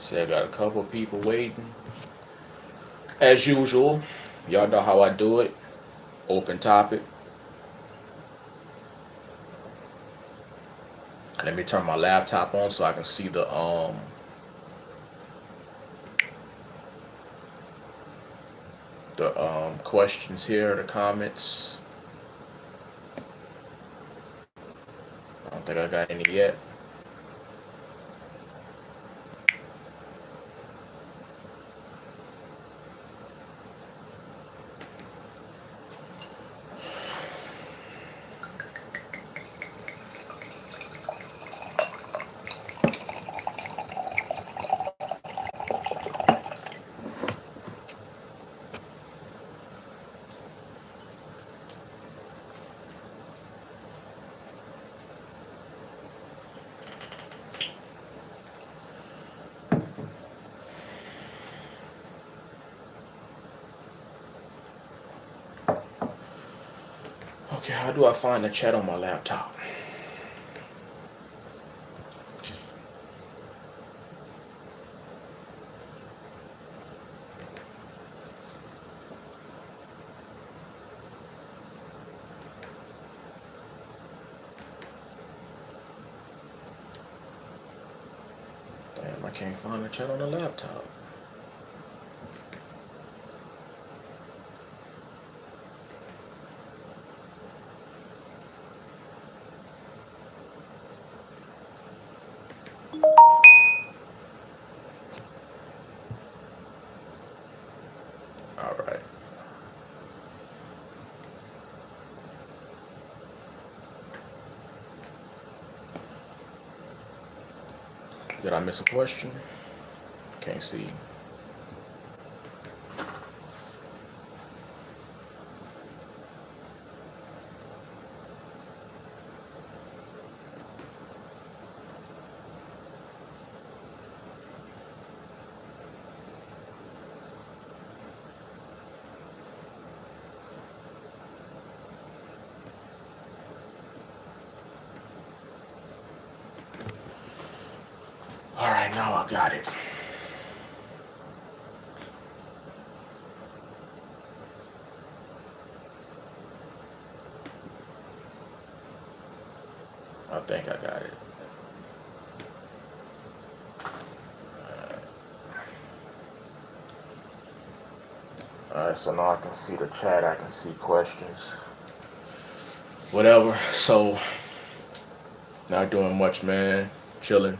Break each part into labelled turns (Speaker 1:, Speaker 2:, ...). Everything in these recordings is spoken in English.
Speaker 1: See, I got a couple people waiting. As usual, y'all know how I do it. Open topic. Let me turn my laptop on so I can see the questions here, the comments. I don't think I got any yet. Okay, how do I find the chat on my laptop? Damn, I can't find the chat on the laptop. All right. Did I miss a question? Can't see. All right, now I got it. I think I got it. All right, so now I can see the chat. I can see questions. Whatever. So, not doing much, man. Chilling.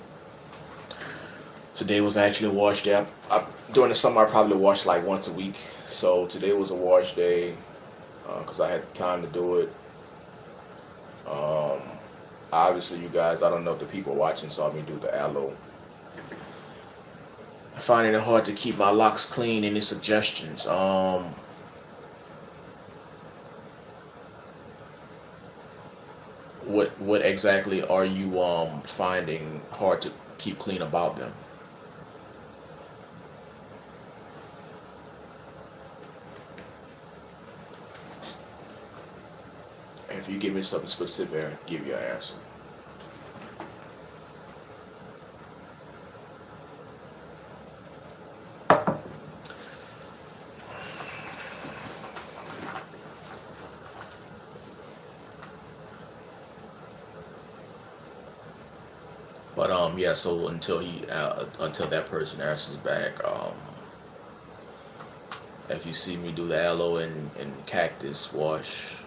Speaker 1: Today was actually a wash day. During the summer, I probably wash like once a week. So today was a wash day because I had time to do it. Um, Obviously, you guys, I don't know if the people watching saw me do the aloe. I'm finding it hard to keep my locks clean. Any suggestions? What exactly are you finding hard to keep clean about them? If you give me something specific, I'll give you an answer. But yeah. So until that person answers back, if you see me do the aloe and cactus wash,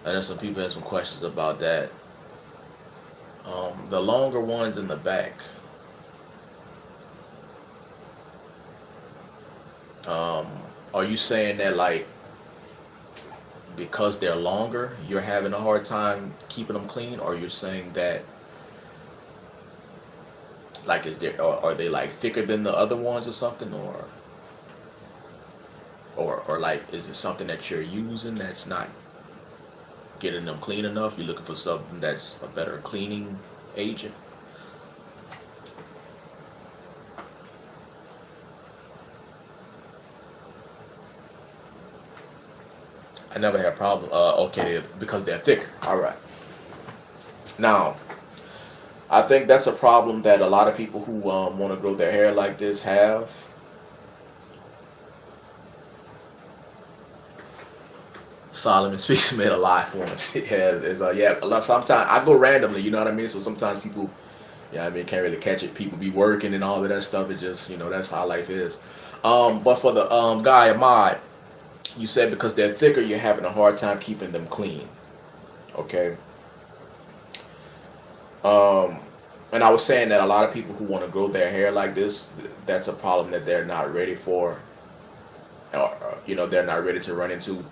Speaker 1: I know some people have some questions about that. The longer ones in the back, um, are you saying that like because they're longer, you're having a hard time keeping them clean, or you're saying that like are they like thicker than the other ones or something, or like is it something that you're using that's not getting them clean enough? You're looking for something that's a better cleaning agent. I never had a problem. Okay, because they're thicker. All right. Now, I think that's a problem that a lot of people who want to grow their hair like this have. Solomon speaks made a live once. Yeah, a lot. Sometimes I go randomly, you know what I mean. So sometimes people, yeah, I mean, can't really catch it. People be working and all of that stuff. It just, that's how life is. But for the guy Ahmad, you said because they're thicker, you're having a hard time keeping them clean. Okay. Um, and I was saying that a lot of people who want to grow their hair like this, that's a problem that they're not ready for, or they're not ready to run into,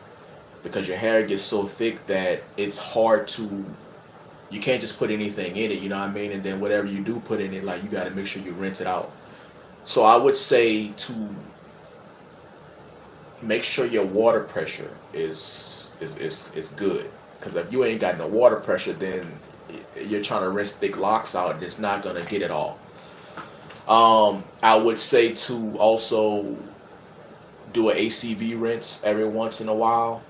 Speaker 1: because your hair gets so thick that it's hard to. You can't just put anything in it, you know what I mean? And then whatever you do put in it, like, you got to make sure you rinse it out. So I would say to make sure your water pressure is good, because if you ain't got no water pressure, then you're trying to rinse thick locks out, and it's not gonna get it all. I would say to also do an ACV rinse every once in a while.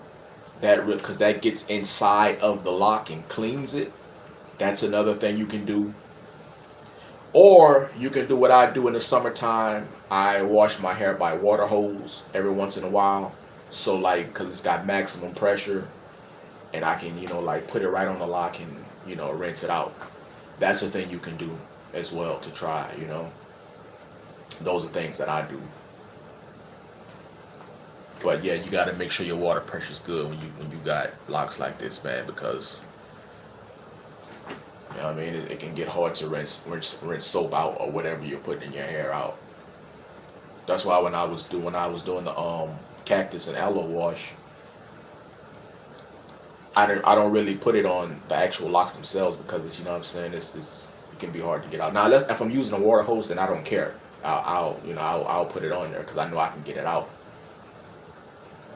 Speaker 1: Because that gets inside of the lock and cleans it. That's another thing you can do. Or you can do what I do in the summertime. I wash my hair by water hose every once in a while. So, like, because it's got maximum pressure, and I can, like, put it right on the lock and, rinse it out. That's a thing you can do as well to try, Those are things that I do. But yeah, you got to make sure your water pressure is good when you got locks like this, man, because you know what I mean, it can get hard to rinse soap out or whatever you're putting in your hair out. That's why when I was doing the cactus and aloe wash, I don't really put it on the actual locks themselves, because it's, what I'm saying, it can be hard to get out. Now, if I'm using a water hose, then I don't care. I'll put it on there because I know I can get it out.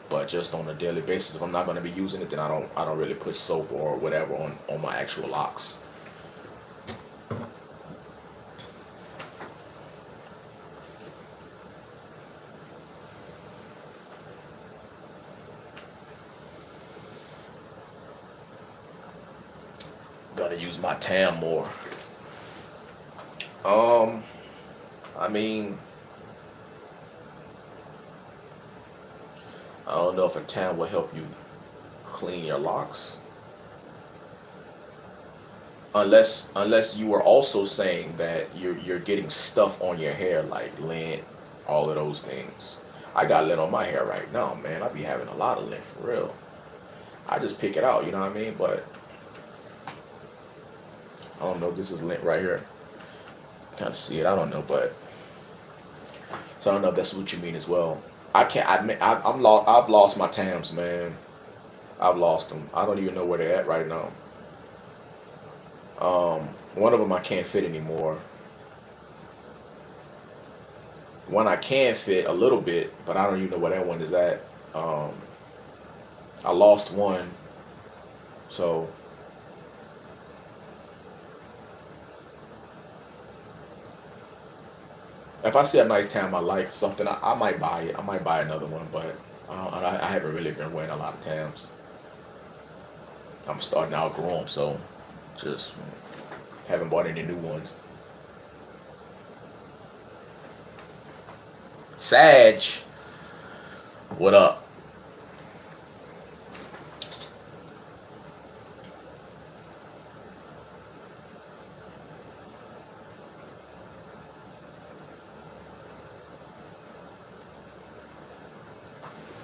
Speaker 1: But just on a daily basis, if I'm not going to be using it, then I don't really put soap or whatever on my actual locks. Gotta use my tam more. I mean, I don't know if a tam will help you clean your locks, unless you were also saying that you're getting stuff on your hair like lint, all of those things. I got lint on my hair right now, man. I be having a lot of lint for real. I just pick it out, you know what I mean? But I don't know. This is lint right here. Kind of see it. I don't know, but so I don't know if that's what you mean as well. I can't. I'm lost. I've lost my tams, man. I've lost them. I don't even know where they're at right now. One of them I can't fit anymore. One I can fit a little bit, but I don't even know where that one is at. I lost one, so if I see a nice tam I like something, I might buy it. I might buy another one, but I haven't really been wearing a lot of tams. I'm starting to outgrow them, so just haven't bought any new ones. Sag, what up?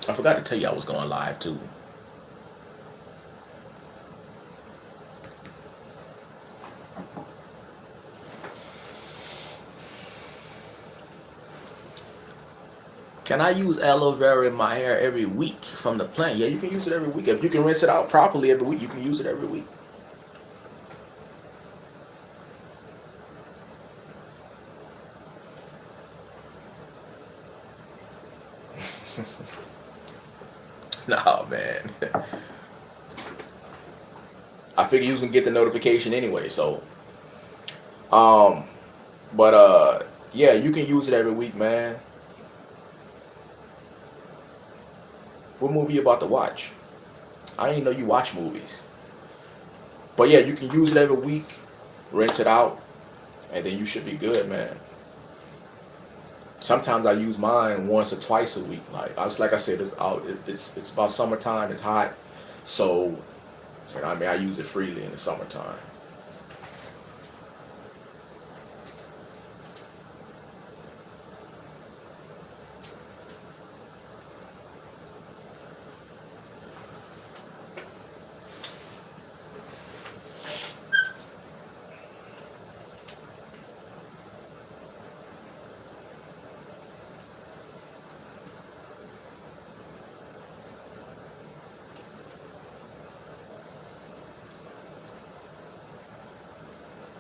Speaker 1: I forgot to tell you I was going live too. Can I use aloe vera in my hair every week from the plant? Yeah, you can use it every week. If you can rinse it out properly every week, you can use it every week. Nah, man. I figured you was gonna get the notification anyway, so but yeah, you can use it every week, man. What movie you about to watch? I didn't know you watch movies. But yeah, you can use it every week. rinse it out, and then you should be good, man. Sometimes I use mine once or twice a week. Like I said, it's out. It's about summertime. It's hot, so I mean I use it freely in the summertime.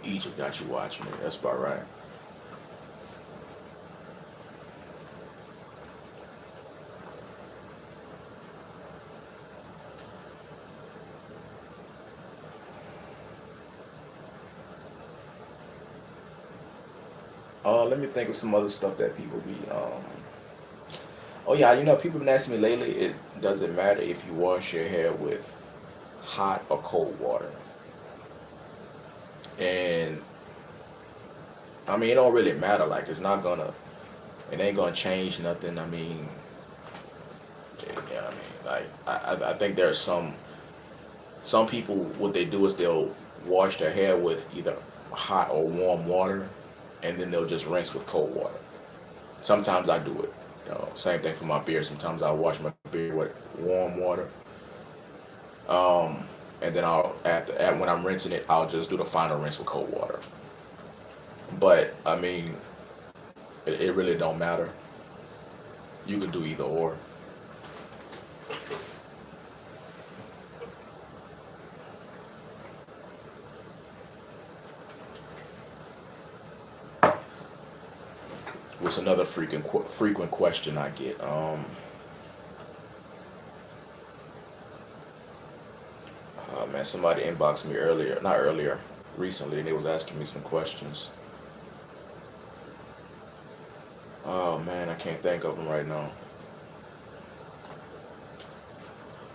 Speaker 1: Egypt got you watching it. That's about right. Let me think of some other stuff that people be. Oh yeah, people been asking me lately. It doesn't matter if you wash your hair with hot or cold water, and I mean it don't really matter. Like it ain't gonna change nothing. I mean, yeah, I mean, like I think there's some people what they do is they'll wash their hair with either hot or warm water, and then they'll just rinse with cold water. Sometimes I do it. Same thing for my beard. Sometimes I wash my beard with warm water, and then when I'm rinsing it, I'll just do the final rinse with cold water. But I mean, it really don't matter. You can do either or. What's another frequent question I get? Man, somebody inboxed me not earlier, recently, and they was asking me some questions. Oh man, I can't think of them right now.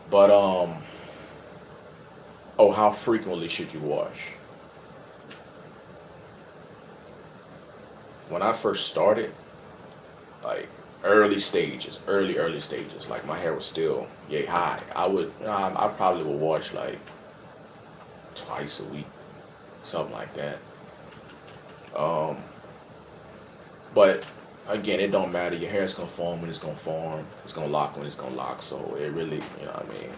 Speaker 1: But oh, how frequently should you wash? When I first started, like early stages, like my hair was still yay high. I probably would wash like twice a week, something like that. Um, but again, it don't matter. Your hair's gonna form when it's gonna form. It's gonna lock when it's gonna lock. So it really, what I mean.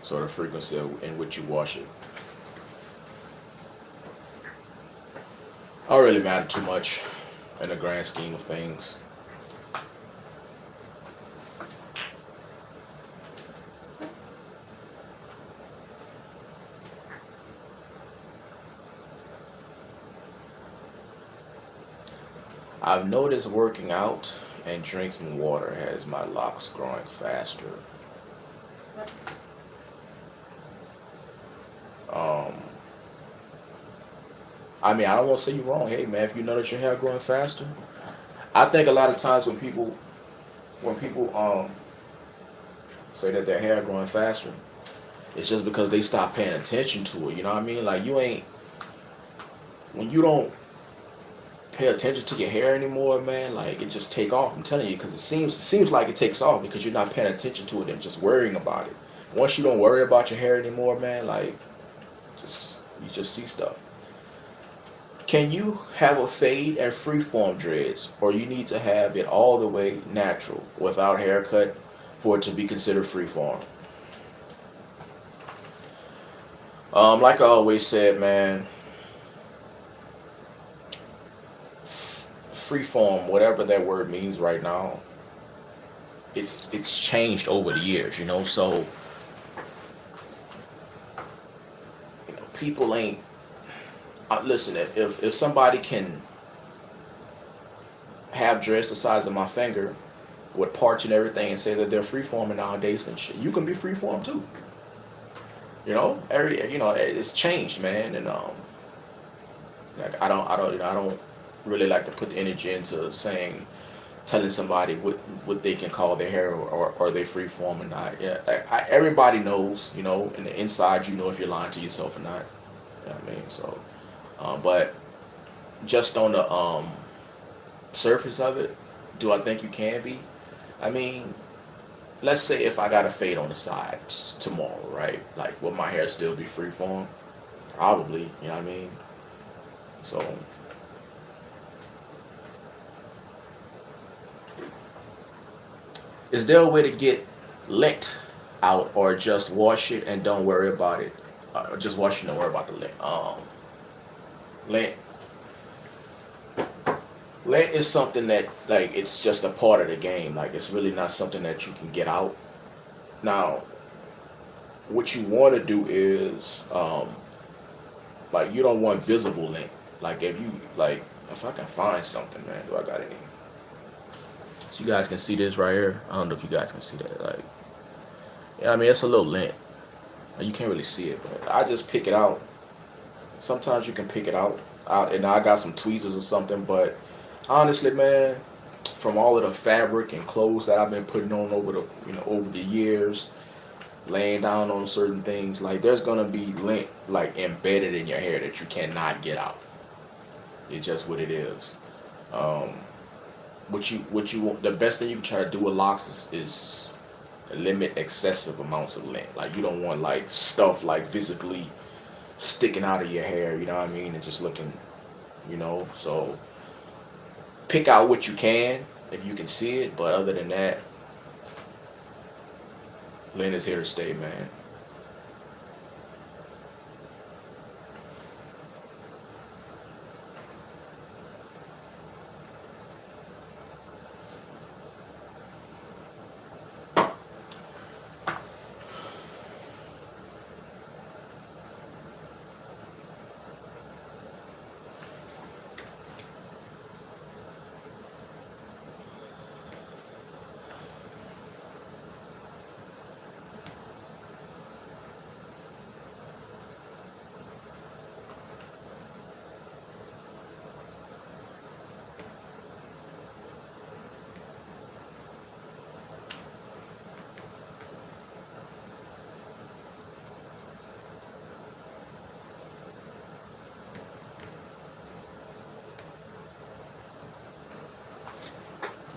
Speaker 1: So the frequency in which you wash it, don't really matter too much in the grand scheme of things. I've noticed working out and drinking water has my locks growing faster. Um, I mean, I don't want to say you're wrong. Hey, man, if you notice your hair growing faster, I think a lot of times when people say that their hair growing faster, it's just because they stop paying attention to it. You know what I mean? Like when you don't pay attention to your hair anymore, man, like it just take off. I'm telling you, because it seems like it takes off because you're not paying attention to it and just worrying about it. Once you don't worry about your hair anymore, man, like you just see stuff. Can you have a fade and freeform dreads, or you need to have it all the way natural without haircut for it to be considered freeform? Like I always said, man, freeform, whatever that word means right now, it's changed over the years, So people ain't listen. If somebody can have dreads the size of my finger with parts and everything and say that they're freeforming nowadays, then shit, you can be freeform too. It's changed, man, and like I don't really like to put the energy into telling somebody what they can call their hair, or they freeform or not. Yeah, everybody knows, in the inside, if you're lying to yourself or not. You know what I mean? So, but just on the surface of it, do I think you can be? I mean, let's say if I got a fade on the sides tomorrow, right? Like, will my hair still be freeform? Probably, you know what I mean? So, is there a way to get lint out, or just wash it and don't worry about it? Just wash it and don't worry about the lint. Lint. Lint is something that, like, it's just a part of the game. Like, it's really not something that you can get out. Now, what you want to do is, like, you don't want visible lint. Like, if I can find something, man, do I got any? So you guys can see this right here. I don't know if you guys can see that. Like, yeah, I mean, it's a little lint. You can't really see it, but I just pick it out. Sometimes you can pick it out, and I got some tweezers or something. But honestly, man, from all of the fabric and clothes that I've been putting on over the years, laying down on certain things, like, there's gonna be lint, like, embedded in your hair that you cannot get out. It's just what it is. The best thing you can try to do with locks is limit excessive amounts of lint. Like, you don't want, like, stuff, like, visibly sticking out of your hair, you know what I mean, and just looking, so pick out what you can if you can see it. But other than that, lint is here to stay, man.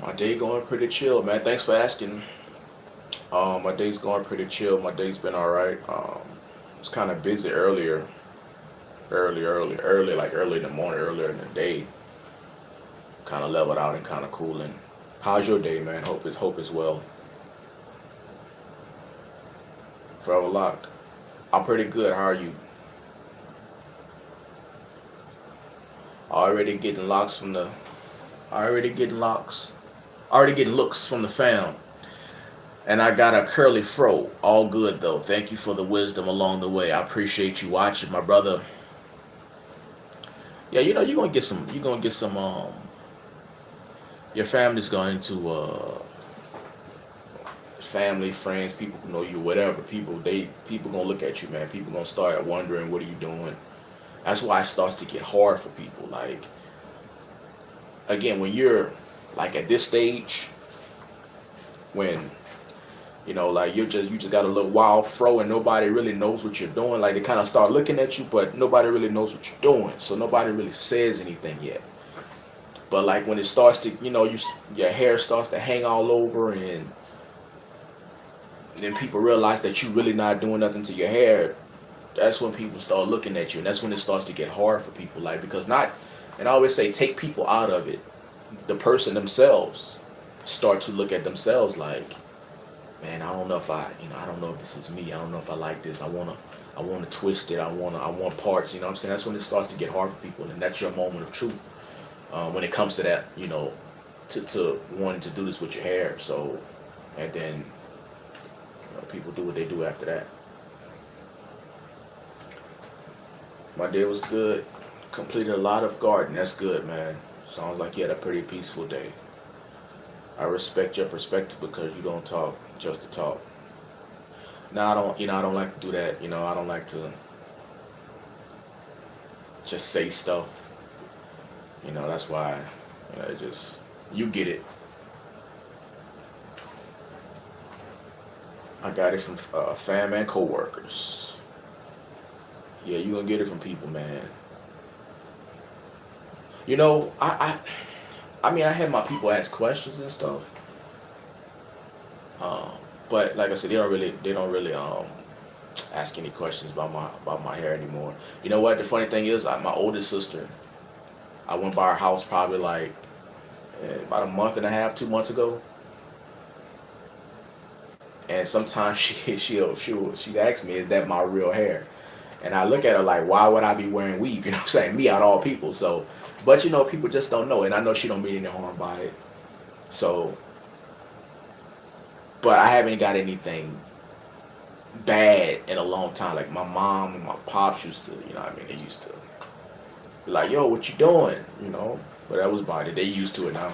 Speaker 1: My day going pretty chill, man. Thanks for asking. My day's going pretty chill. My day's been all right. It's kind of busy earlier, like early in the morning, earlier in the day. Kind of leveled out and kind of cooling. How's your day, man? Hope it's well. Forever locked. I'm pretty good. How are you? Already getting locks from the. Already getting locks. Already getting looks from the fam. And I got a curly fro. All good though. Thank you for the wisdom along the way. I appreciate you watching, my brother. Yeah, you're gonna get some. You're gonna get some. Your family's going to. Family, friends, people who know you, whatever. People gonna look at you, man. People gonna start wondering, what are you doing? That's why it starts to get hard for people. Like, again, when you're like at this stage, when like you just got a little wild fro and nobody really knows what you're doing. Like, they kind of start looking at you, but nobody really knows what you're doing. So nobody really says anything yet. But like when it starts to, your hair starts to hang all over, and then people realize that you really not doing nothing to your hair. That's when people start looking at you, and that's when it starts to get hard for people. Like, because and I always say, take people out of it. The person themselves start to look at themselves like, man, I don't know if I don't know if this is me. I don't know if I like this. I wanna twist it. I want parts. You know what I'm saying? That's when it starts to get hard for people, and that's your moment of truth when it comes to that. To wanting to do this with your hair. So, and then people do what they do after that. My day was good. Completed a lot of gardening. That's good, man. Sounds like you had a pretty peaceful day. I respect your perspective because you don't talk just to talk. Now I don't like to do that. I don't like to just say stuff. That's why, you get it. I got it from fam and co-workers. Yeah, you gonna get it from people, man. You know, I mean, I had my people ask questions and stuff, um, but like I said, they don't really ask any questions about my hair anymore. You know what? The funny thing is, my oldest sister, I went by her house probably like about a month and a half, 2 months ago, and sometimes she asks me, "Is that my real hair?" And I look at her like, "Why would I be wearing weave?" You know what I'm saying? Me out of all people. So, but you know, people just don't know, and I know she don't mean any harm by it. So, but I haven't got anything bad in a long time. Like my mom and my pops used to, you know what I mean? They used to be like, "Yo, what you doing?" You know, but that was about it. They used to it now.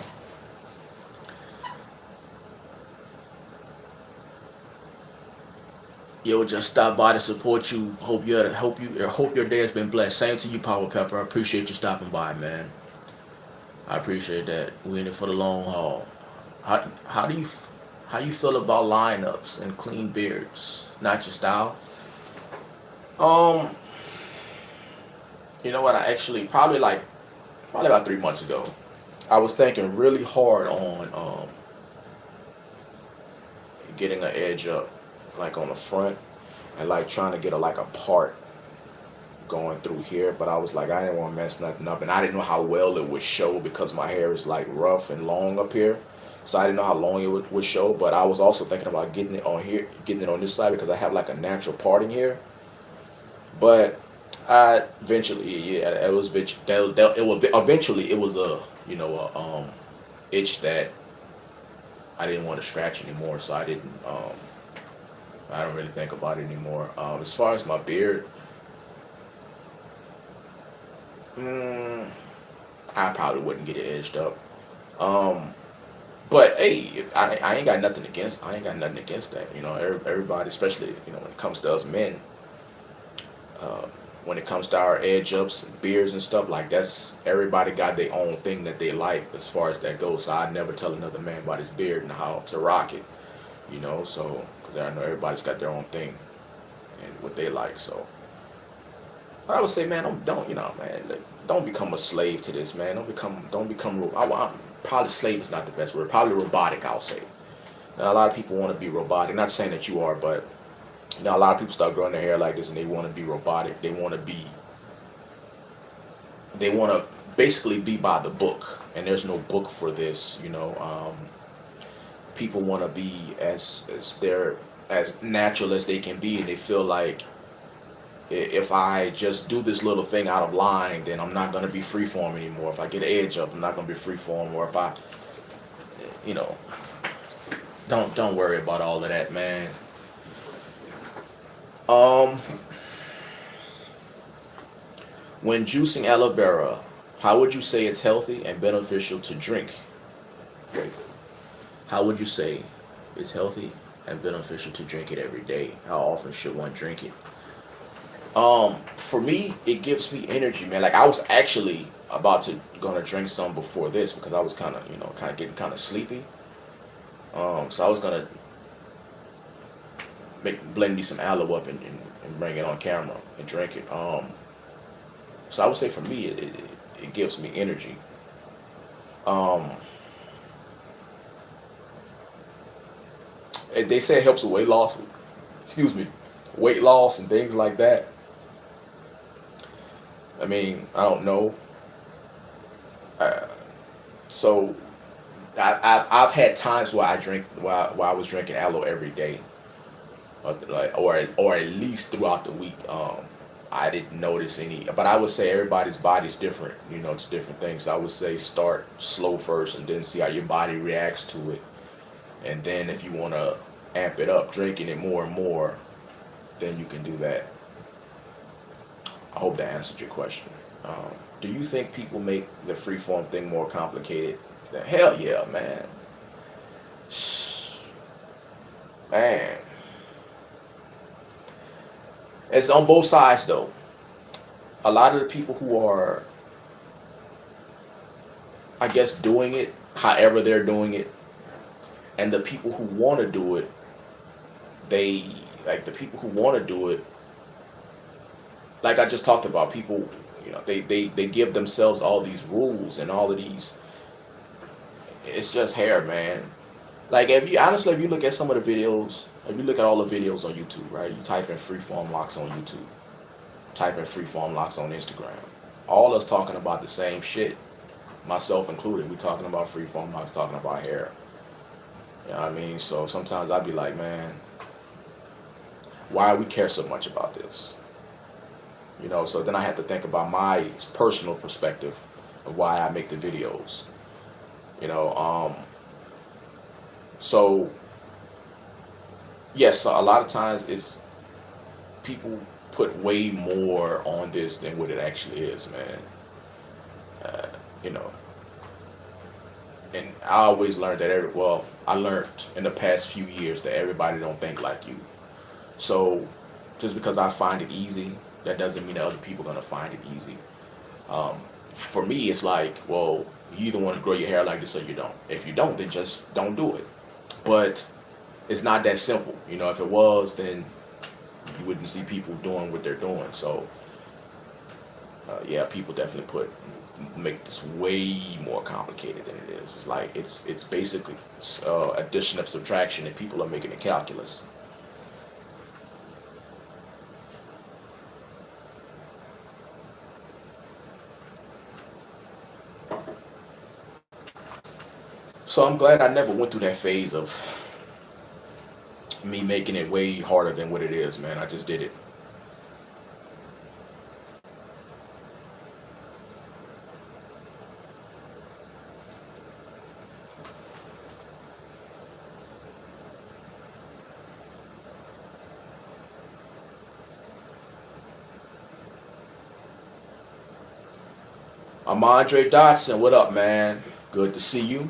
Speaker 1: Yo, just stop by to support you. Hope your day has been blessed. Same to you, Power Pepper. I appreciate you stopping by, man. I appreciate that. We in it for the long haul. How do you how you feel about lineups and clean beards? Not your style. Um, you know what? I actually probably about 3 months ago, I was thinking really hard on getting an edge up, like on the front, and like trying to get a part going through here. But I was like, I didn't want to mess nothing up, and I didn't know how well it would show because my hair is like rough and long up here. So I didn't know how long it would show. But I was also thinking about getting it on here, getting it on this side because I have like a natural parting here. But I eventually, yeah, it was it was eventually it was a itch that I didn't want to scratch anymore, so I don't really think about it anymore. As far as my beard, mm, I probably wouldn't get it edged up. Um, but hey, I ain't got nothing against that. You know, everybody, especially when it comes to us men, uh, when it comes to our edge ups, beards and stuff like that's everybody got their own thing that they like as far as that goes. So I never tell another man about his beard and how to rock it. So because I know everybody's got their own thing and what they like. So but I would say, man, don't man, like, don't become a slave to this, man. Don't become. Probably slave is not the best word. Probably robotic, I'll say. Now, a lot of people want to be robotic. Not saying that you are, but a lot of people start growing their hair like this and they want to be robotic. They want to basically be by the book, and there's no book for this. People want to be as natural as they can be, and they feel like if I just do this little thing out of line, then I'm not going to be freeform anymore. If I get an edge up, I'm not going to be freeform. Or if I, you know, don't worry about all of that, man. Um, when juicing aloe vera, how would you say it's healthy and beneficial to drink? Wait, how would you say it's healthy and beneficial to drink it every day? How often should one drink it? For me, it gives me energy, man. Like I was actually about to gonna drink some before this because I was kind of getting kind of sleepy. So I was gonna blend me some aloe up and bring it on camera and drink it. So I would say for me, it gives me energy. Um, they say it helps with weight loss. Excuse me, weight loss and things like that. I mean, I don't know. Uh, so I've had times where I was drinking aloe every day, or at least throughout the week. I didn't notice any, but I would say everybody's body's different, to different things. So I would say start slow first and then see how your body reacts to it. And then if you want to amp it up, drinking it more and more, then you can do that. I hope that answered your question. Do you think people make the freeform thing more complicated? Hell yeah, man. Man. It's on both sides though. A lot of the people who are, I guess, doing it, however they're doing it, and the people who want to do it, they, like the people who want to do it, like I just talked about, people, they give themselves all these rules and all of these. It's just hair, man. Like if you honestly, if you look at some of the videos, if you look at all the videos on YouTube, right? You type in Freeform Locks on YouTube, type in Freeform Locks on Instagram. All us talking about the same shit, myself included. We talking about Freeform Locks, talking about hair. You know what I mean? So sometimes I'd be like, man, why we care so much about this? So then I have to think about my personal perspective of why I make the videos. You know, so yes, a lot of times it's people put way more on this than what it actually is, man. Uh, you know, and I always learned that I learned in the past few years that everybody don't think like you. So just because I find it easy, that doesn't mean that other people are gonna find it easy. For me, it's like, well, you either want to grow your hair like this or you don't. If you don't, then just don't do it. But it's not that simple. If it was, then you wouldn't see people doing what they're doing. So yeah, people definitely make this way more complicated than it is. It's like it's basically addition of subtraction, and people are making it calculus. So I'm glad I never went through that phase of me making it way harder than what it is, man. I just did it. I'm Andre Dotson. What up, man? Good to see you.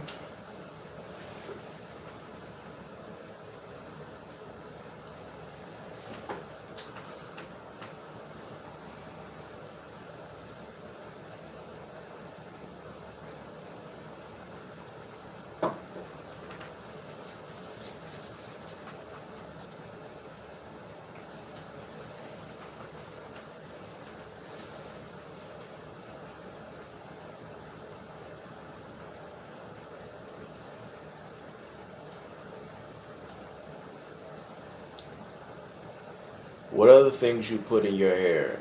Speaker 1: What other things you put in your hair?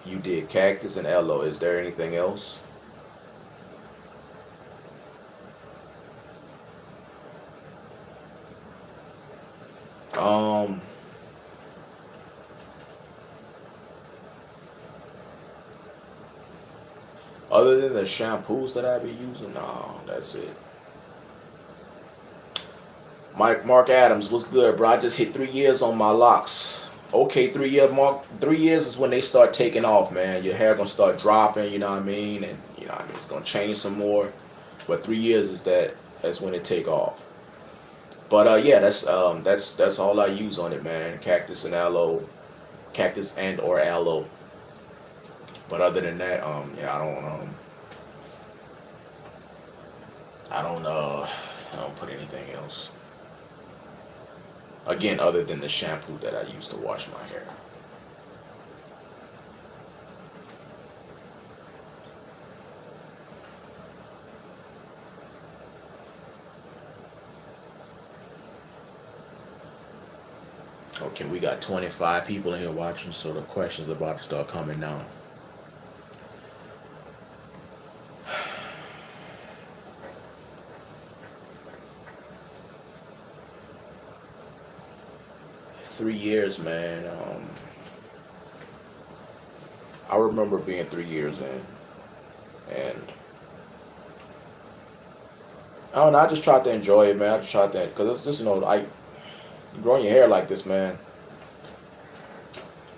Speaker 1: You did cactus and aloe. Is there anything else? Um, Other than the shampoos that I be using, no, that's it. Mark Adams, what's good, bro? I just hit 3 years on my locks. Okay, 3 year mark. 3 years is when they start taking off, man. Your hair gonna start dropping, you know what I mean, and it's gonna change some more. But 3 years is that's when it take off. But yeah, that's all I use on it, man. Cactus and or aloe. But other than that, yeah, I don't put anything else. Again, other than the shampoo that I use to wash my hair. Okay, we got 25 people in here watching, so the questions are about to start coming now. Three years, man. I remember being 3 years in, and I don't know. I just tried to enjoy it, man. I just tried to, because it's just growing your hair like this, man.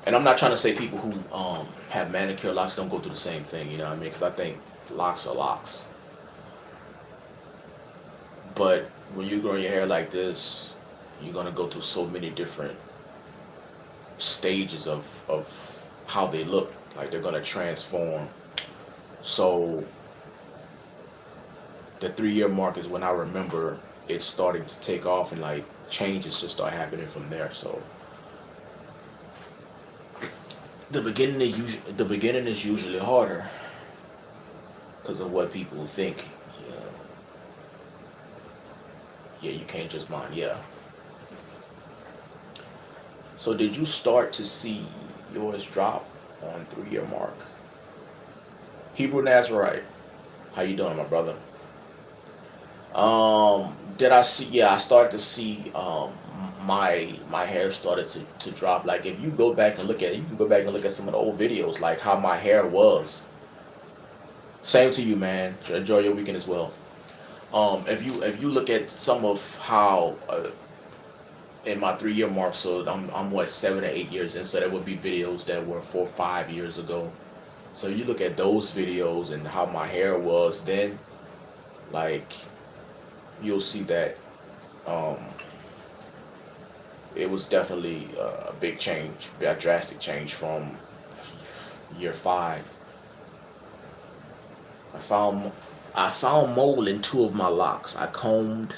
Speaker 1: And I'm not trying to say people who have manicure locks don't go through the same thing, you know what I mean? Because I think locks are locks. But when you're growing your hair like this, you're gonna go through so many different stages of how they look. Like they're gonna transform. So the 3 year mark is when I remember it starting to take off, and like changes just start happening from there. So the beginning is usually harder because of what people think. Yeah, you can't just mind. Yeah. So did you start to see yours drop on 3-year mark? Hebrew Nazarite, how you doing, my brother? Did I see? Yeah, I started to see my hair started to drop. Like if you go back and look at it, you can go back and look at some of the old videos, like how my hair was. Same to you, man. Enjoy your weekend as well. If you look at some of how in my 3-year mark, so I'm what 7 or 8 years in, so there would be videos that were 4 or 5 years ago. So you look at those videos and how my hair was then, like you'll see that it was definitely a big change, a drastic change from year 5. I found mold in 2 of my locks. I combed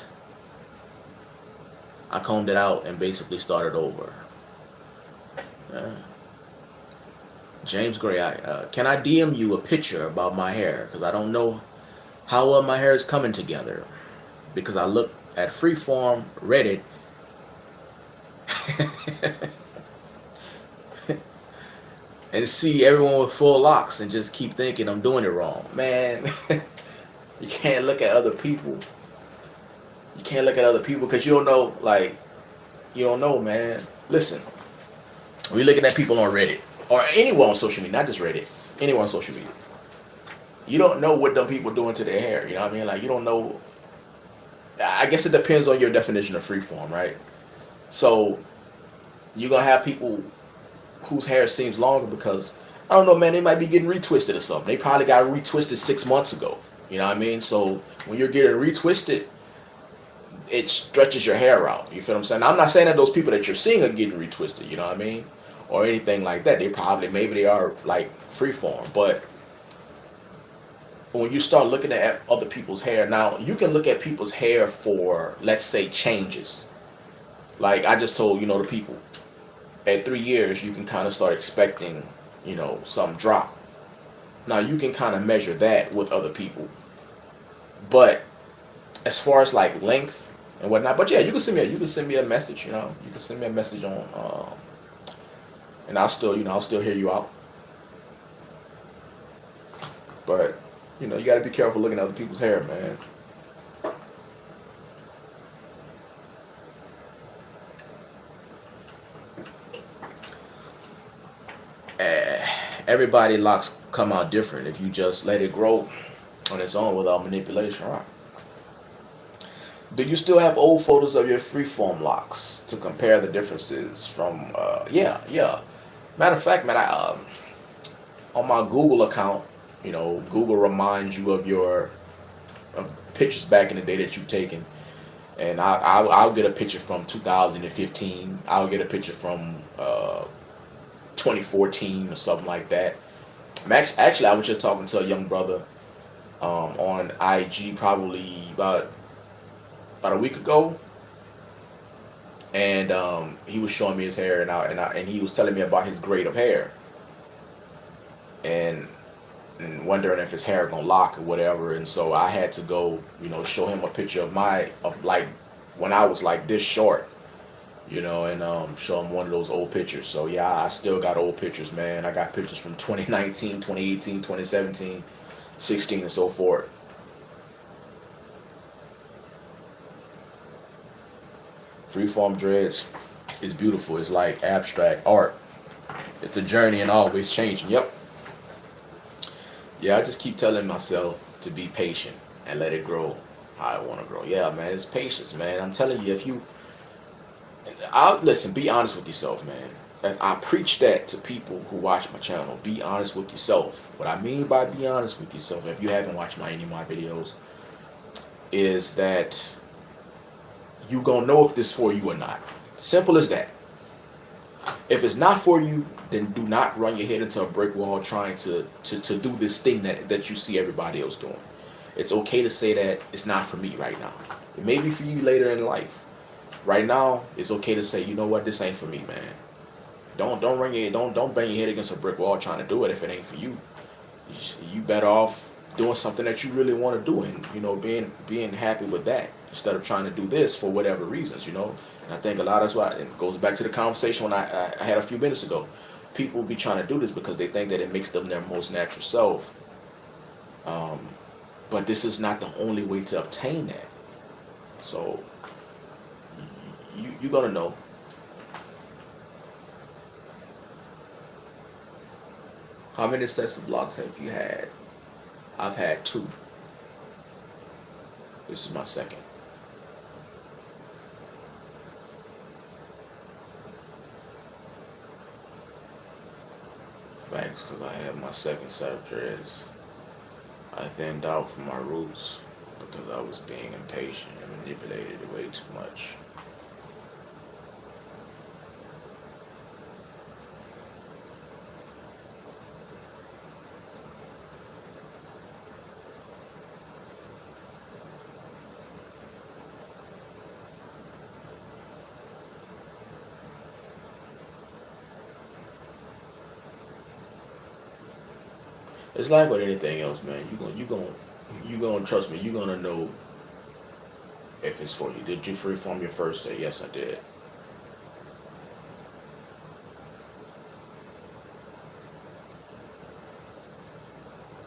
Speaker 1: it out and basically started over. James Gray, can I DM you a picture about my hair? Because I don't know how well my hair is coming together. Because I look at Freeform, Reddit, and see everyone with full locks and just keep thinking I'm doing it wrong. Man, you can't look at other people. You can't look at other people because you don't know, like, you don't know, man. Listen, when you're looking at people on Reddit, or anyone on social media, not just Reddit, anyone on social media, you don't know what them people doing to their hair. You know what I mean? Like, you don't know. I guess it depends on your definition of freeform, right? So you're gonna have people whose hair seems longer because I don't know, man. They might be getting retwisted or something. They probably got retwisted 6 months ago. You know what I mean? So when you're getting retwisted, it stretches your hair out. You feel what I'm saying? Now, I'm not saying that those people that you're seeing are getting retwisted. You know what I mean? Or anything like that. They probably, maybe they are like freeform, but when you start looking at other people's hair, now you can look at people's hair for, let's say, changes. Like I just told, the people at 3 years, you can kind of start expecting, some drop. Now you can kind of measure that with other people, but as far as like length and whatnot, but yeah, you can send me a message. You can send me a message on, and I'll still hear you out. But you got to be careful looking at other people's hair, man. Everybody locks come out different if you just let it grow on its own without manipulation, right? Do you still have old photos of your freeform locks to compare the differences from? Yeah. Matter of fact, man, I on my Google account, Google reminds you of pictures back in the day that you've taken, and I'll get a picture from 2015. I'll get a picture from 2014 or something like that. Actually, I was just talking to a young brother on IG probably about a week ago, and he was showing me his hair, and he was telling me about his grade of hair, and wondering if his hair gonna lock or whatever. And so I had to go, show him a picture of like when I was like this short, and show him one of those old pictures. So yeah, I still got old pictures, man. I got pictures from 2019, 2018, 2017, 16, and so forth. Freeform dreads is beautiful. It's like abstract art. It's a journey and always changing. Yep. Yeah, I just keep telling myself to be patient and let it grow how I want to grow. Yeah, man, it's patience, man. I'm telling you, listen, be honest with yourself, man. I preach that to people who watch my channel. Be honest with yourself. What I mean by be honest with yourself, if you haven't watched any of my videos, is that you gonna know if this is for you or not. Simple as that. If it's not for you, then do not run your head into a brick wall trying to do this thing that you see everybody else doing. It's okay to say that it's not for me right now. It may be for you later in life. right now, it's okay to say, you know what, this ain't for me, man. Don't bang your head against a brick wall trying to do it if it ain't for you. You better off doing something that you really want to do, and being happy with that instead of trying to do this for whatever reasons. And I think a lot of that's why it goes back to the conversation when I had a few minutes ago. People will be trying to do this because they think that it makes them their most natural self. But this is not the only way to obtain that. So you're gonna know. How many sets of locks have you had? I've had 2. This is my second. Thanks, because I had my second set of dreads. I thinned out from my roots because I was being impatient and manipulated it way too much. It's like with anything else, man. You gonna trust me. You gonna know if it's for you. Did you freeform your first set? Yes, I did.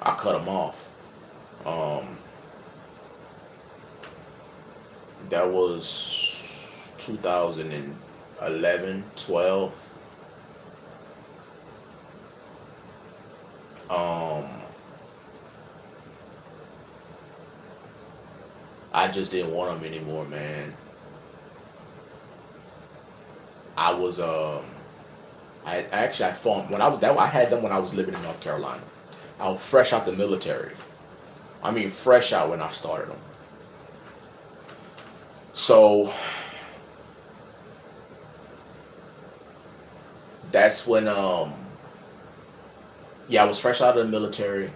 Speaker 1: I cut them off. That was 2011, 12. I just didn't want them anymore, man. I was I formed when I had them when I was living in North Carolina. I was fresh out the military. I mean, fresh out when I started them. So that's when yeah, I was fresh out of the military,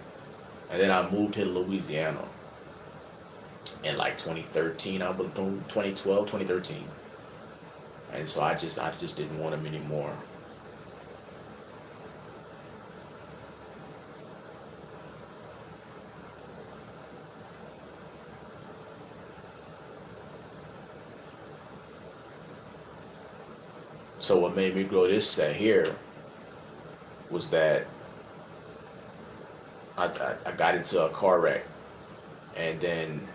Speaker 1: and then I moved here to Louisiana in like 2013, I believe, 2012, 2013. And so I just didn't want them anymore. So what made me grow this set here was that I got into a car wreck, and then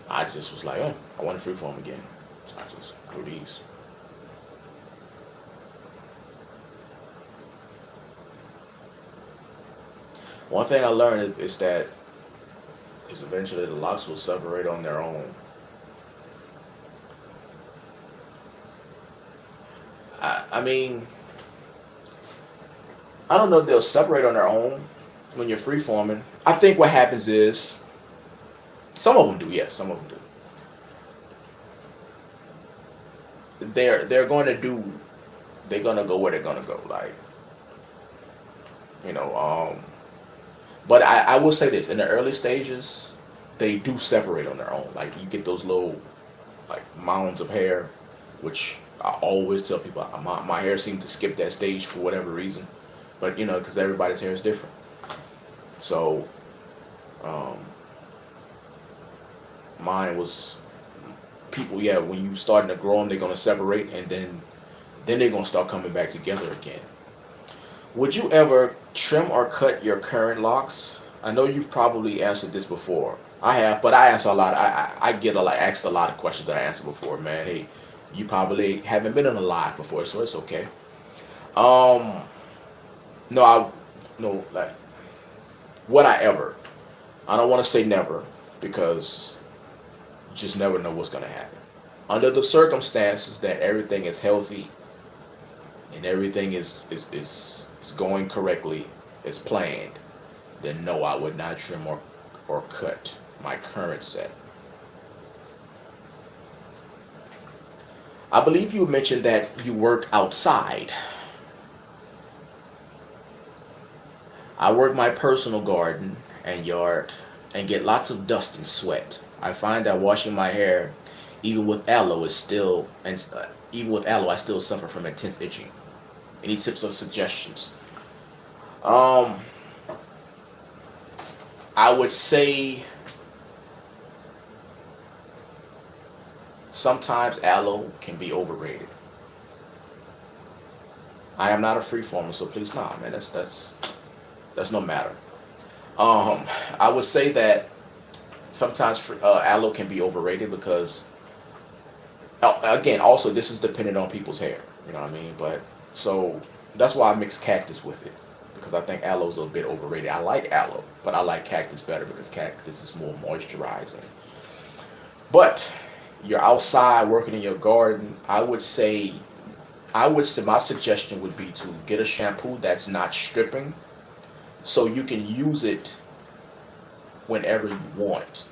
Speaker 1: I just was like, oh, I want to freeform again. So I just grew these. One thing I learned is that eventually the locks will separate on their own. I mean, I don't know if they'll separate on their own when you're freeforming. I think what happens is, some of them do, yes, some of them do. They're going to go where they're going to go, like, but I will say this, in the early stages, they do separate on their own. Like, you get those little, like, mounds of hair, which I always tell people, my hair seems to skip that stage for whatever reason. But, because everybody's hair is different. So, mine was, people, yeah, when you starting to grow them, they're going to separate, and then they're going to start coming back together again. Would you ever trim or cut your current locks? I know you've probably answered this before. I have, but I answer a lot. I get asked a lot of questions that I answered before, man. Hey, you probably haven't been on a live before, so it's okay. No, like, would I ever? I don't want to say never, because you just never know what's going to happen. Under the circumstances that everything is healthy and everything is going correctly, as planned, then no, I would not trim or cut my current set. I believe you mentioned that you work outside. I work my personal garden and yard and get lots of dust and sweat. I find that washing my hair Even with aloe, it's still, and even with aloe, I still suffer from intense itching. Any tips or suggestions? Um, I would say sometimes aloe can be overrated. I am not a freeformer, so please, nah, man. That's no matter. Um, I would say that sometimes aloe can be overrated because, again, also this is dependent on people's hair. You know what I mean? But so that's why I mix cactus with it, because I think aloe's a bit overrated. I like aloe, but I like cactus better because cactus is more moisturizing. But you're outside working in your garden. I would say my suggestion would be to get a shampoo that's not stripping, so you can use it whenever you want.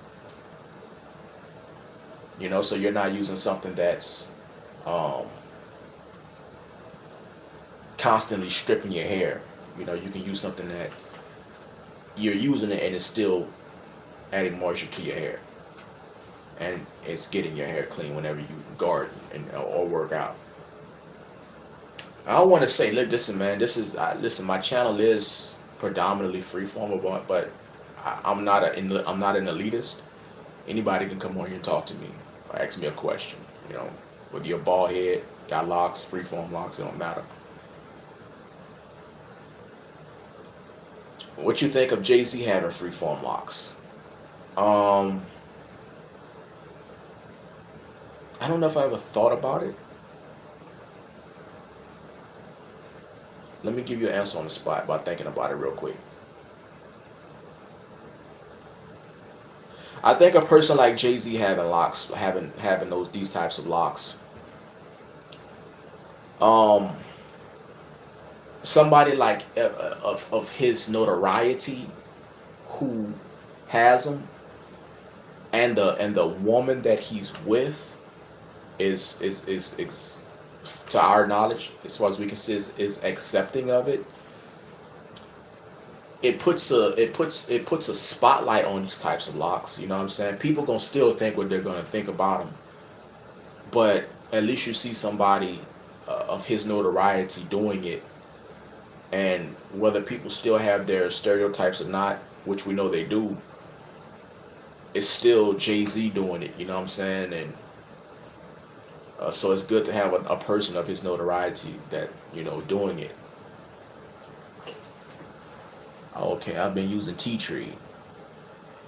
Speaker 1: So you're not using something that's um, constantly stripping your hair. You can use something that you're using it and it's still adding moisture to your hair, and it's getting your hair clean whenever you garden or work out. I don't want to say, look, listen, man. Listen. My channel is predominantly freeform, but I'm not an elitist. Anybody can come on here and talk to me or ask me a question. Whether you're a bald head, got locks, freeform locks, it don't matter. What you think of Jay-Z having freeform locks? Um, I don't know if I ever thought about it. Let me give you an answer on the spot by thinking about it real quick. I think a person like Jay-Z having locks, having these types of locks, um, somebody like of his notoriety who has them, and the woman that he's with is to our knowledge, as far as we can see, is accepting of it. It puts a spotlight on these types of locks. You know what I'm saying? People gonna still think what they're gonna think about them, but at least you see somebody of his notoriety doing it, and whether people still have their stereotypes or not, which we know they do, it's still Jay-Z doing it. You know what I'm saying? And so it's good to have a person of his notoriety that doing it. Okay, I've been using tea tree.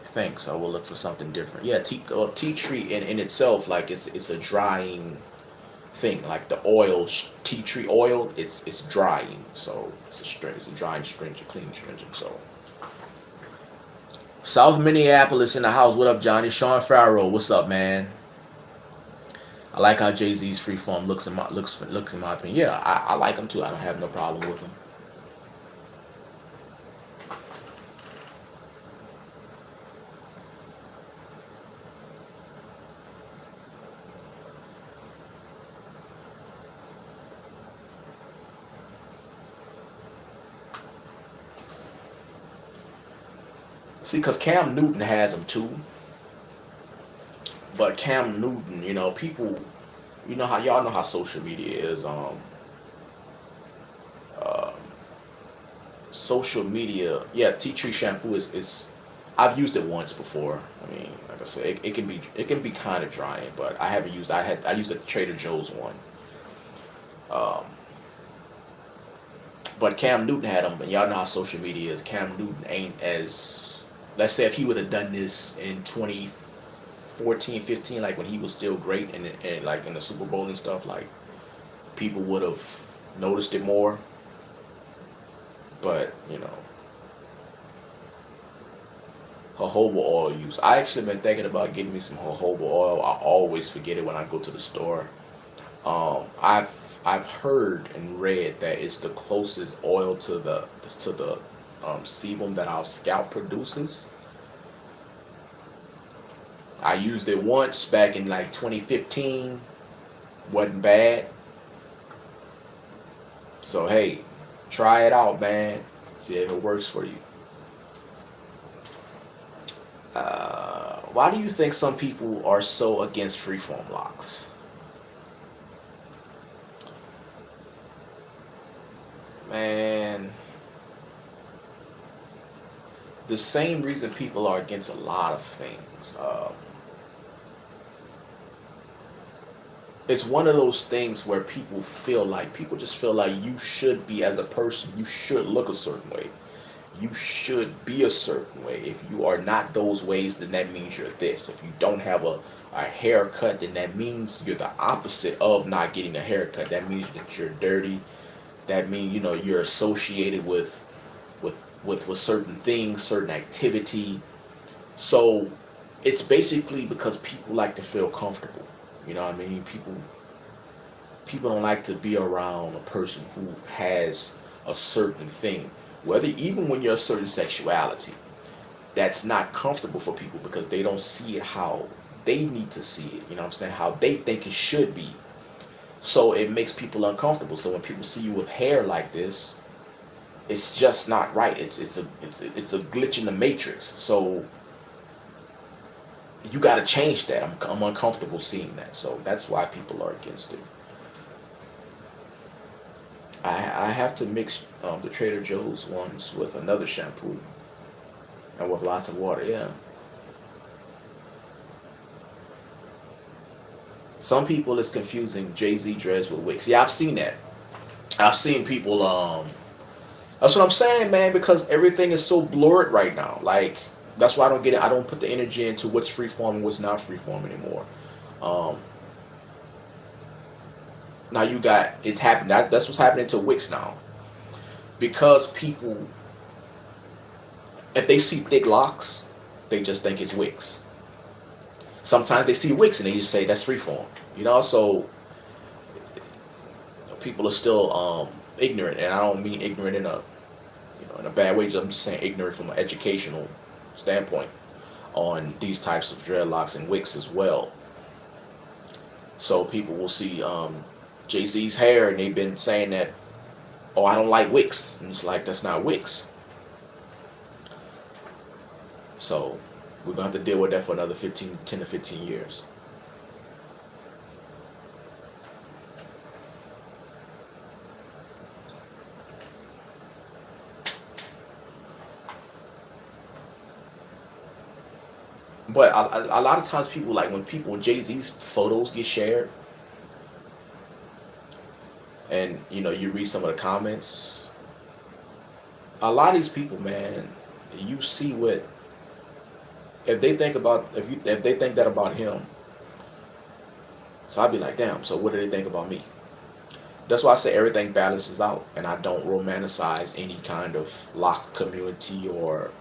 Speaker 1: Thanks. I will look for something different. Yeah, tea tree in itself, like it's a drying thing. Like the oil, tea tree oil, it's drying. So it's a drying stringent, cleaning stringent. So South Minneapolis in the house. What up, Johnny? Sean Farrow. What's up, man? I like how Jay-Z's freeform looks in my opinion. Yeah, I like him too. I don't have no problem with him. See, because Cam Newton has them too. But Cam Newton, people, how y'all know how social media is. Uh, Social media, yeah. Tea tree shampoo is. I've used it once before. I mean, like I said, it can be kind of drying, but I haven't used. I used the Trader Joe's one. Um, but Cam Newton had them, and y'all know how social media is. Cam Newton ain't as. Let's say if he would have done this in 2014, 15, like when he was still great and like in the Super Bowl and stuff, like people would have noticed it more. But jojoba oil use. I actually been thinking about getting me some jojoba oil. I always forget it when I go to the store. I've heard and read that it's the closest oil to the sebum that our scalp produces. I used it once back in like 2015. Wasn't bad. So hey, try it out, man. See if it works for you. Why do you think some people are so against freeform locks? Man, the same reason people are against a lot of things. It's one of those things where people just feel like you should be, as a person, you should look a certain way. You should be a certain way. If you are not those ways, then that means you're this. If you don't have a haircut, then that means you're the opposite of not getting a haircut. That means that you're dirty. That means, you're associated with certain things, certain activity. So it's basically because people like to feel comfortable. You know what I mean? People don't like to be around a person who has a certain thing. Whether even when you're a certain sexuality, that's not comfortable for people because they don't see it how they need to see it. You know what I'm saying? How they think it should be. So it makes people uncomfortable. So when people see you with hair like this, it's just not right. It's a glitch in the matrix. So you got to change that. I'm uncomfortable seeing that. So that's why people are against it. I have to mix the Trader Joe's ones with another shampoo and with lots of water. Yeah. Some people is confusing Jay-Z dreads with wigs. Yeah, I've seen that. I've seen people. That's what I'm saying, man. Because everything is so blurred right now. Like that's why I don't get it. I don't put the energy into what's freeform and what's not freeform anymore. Um, Now you got it's happening. That's what's happening to wigs now. Because people, if they see thick locks, they just think it's wigs. Sometimes they see wigs and they just say that's freeform. So people are still ignorant, and I don't mean ignorant in a bad way. I'm just saying ignorant from an educational standpoint on these types of dreadlocks and wigs as well. So people will see Jay-Z's hair, and they've been saying that, oh, I don't like wigs, and it's like that's not wigs. So we're gonna have to deal with that for another 10 to 15 years. But a lot of times people, like when Jay-Z's photos get shared, and you read some of the comments, a lot of these people, man, you see what if they think about if they think that about him. So I'd be like, damn. So what do they think about me? That's why I say everything balances out, and I don't romanticize any kind of lock community, or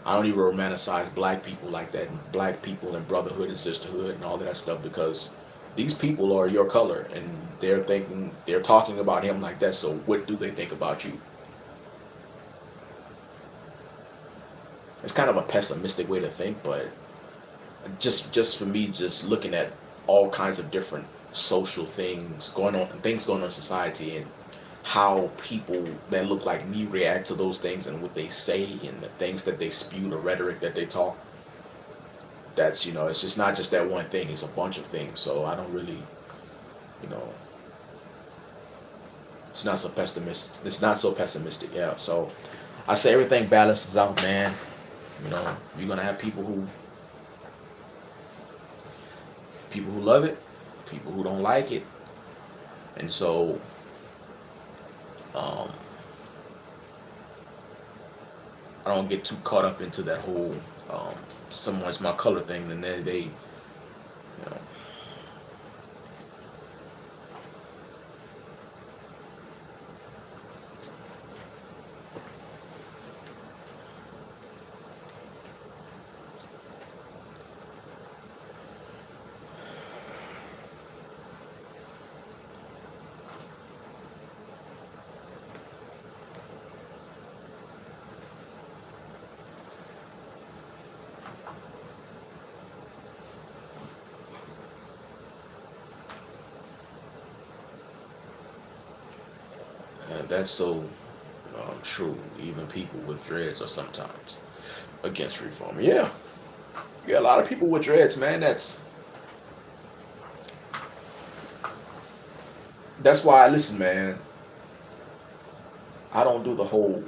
Speaker 1: I don't even romanticize black people like that, and black people and brotherhood and sisterhood and all of that stuff, because these people are your color, and they're talking about him like that. So what do they think about you? It's kind of a pessimistic way to think, but just for me, just looking at all kinds of different social things going on in society, and how people that look like me react to those things, and what they say, and the things that they spew, the rhetoric that they talk. That's it's just not just that one thing. It's a bunch of things. So I don't really, you know, it's not so pessimistic. It's not so pessimistic. Yeah. So I say everything balances out, man. You're gonna have people who love it, people who don't like it, and so um, I don't get too caught up into that whole someone's my color thing. Then they know. That's so true. Even people with dreads are sometimes against freeform. Yeah, Yeah, a lot of people with dreads, man. That's why. Listen, man. I don't do the whole.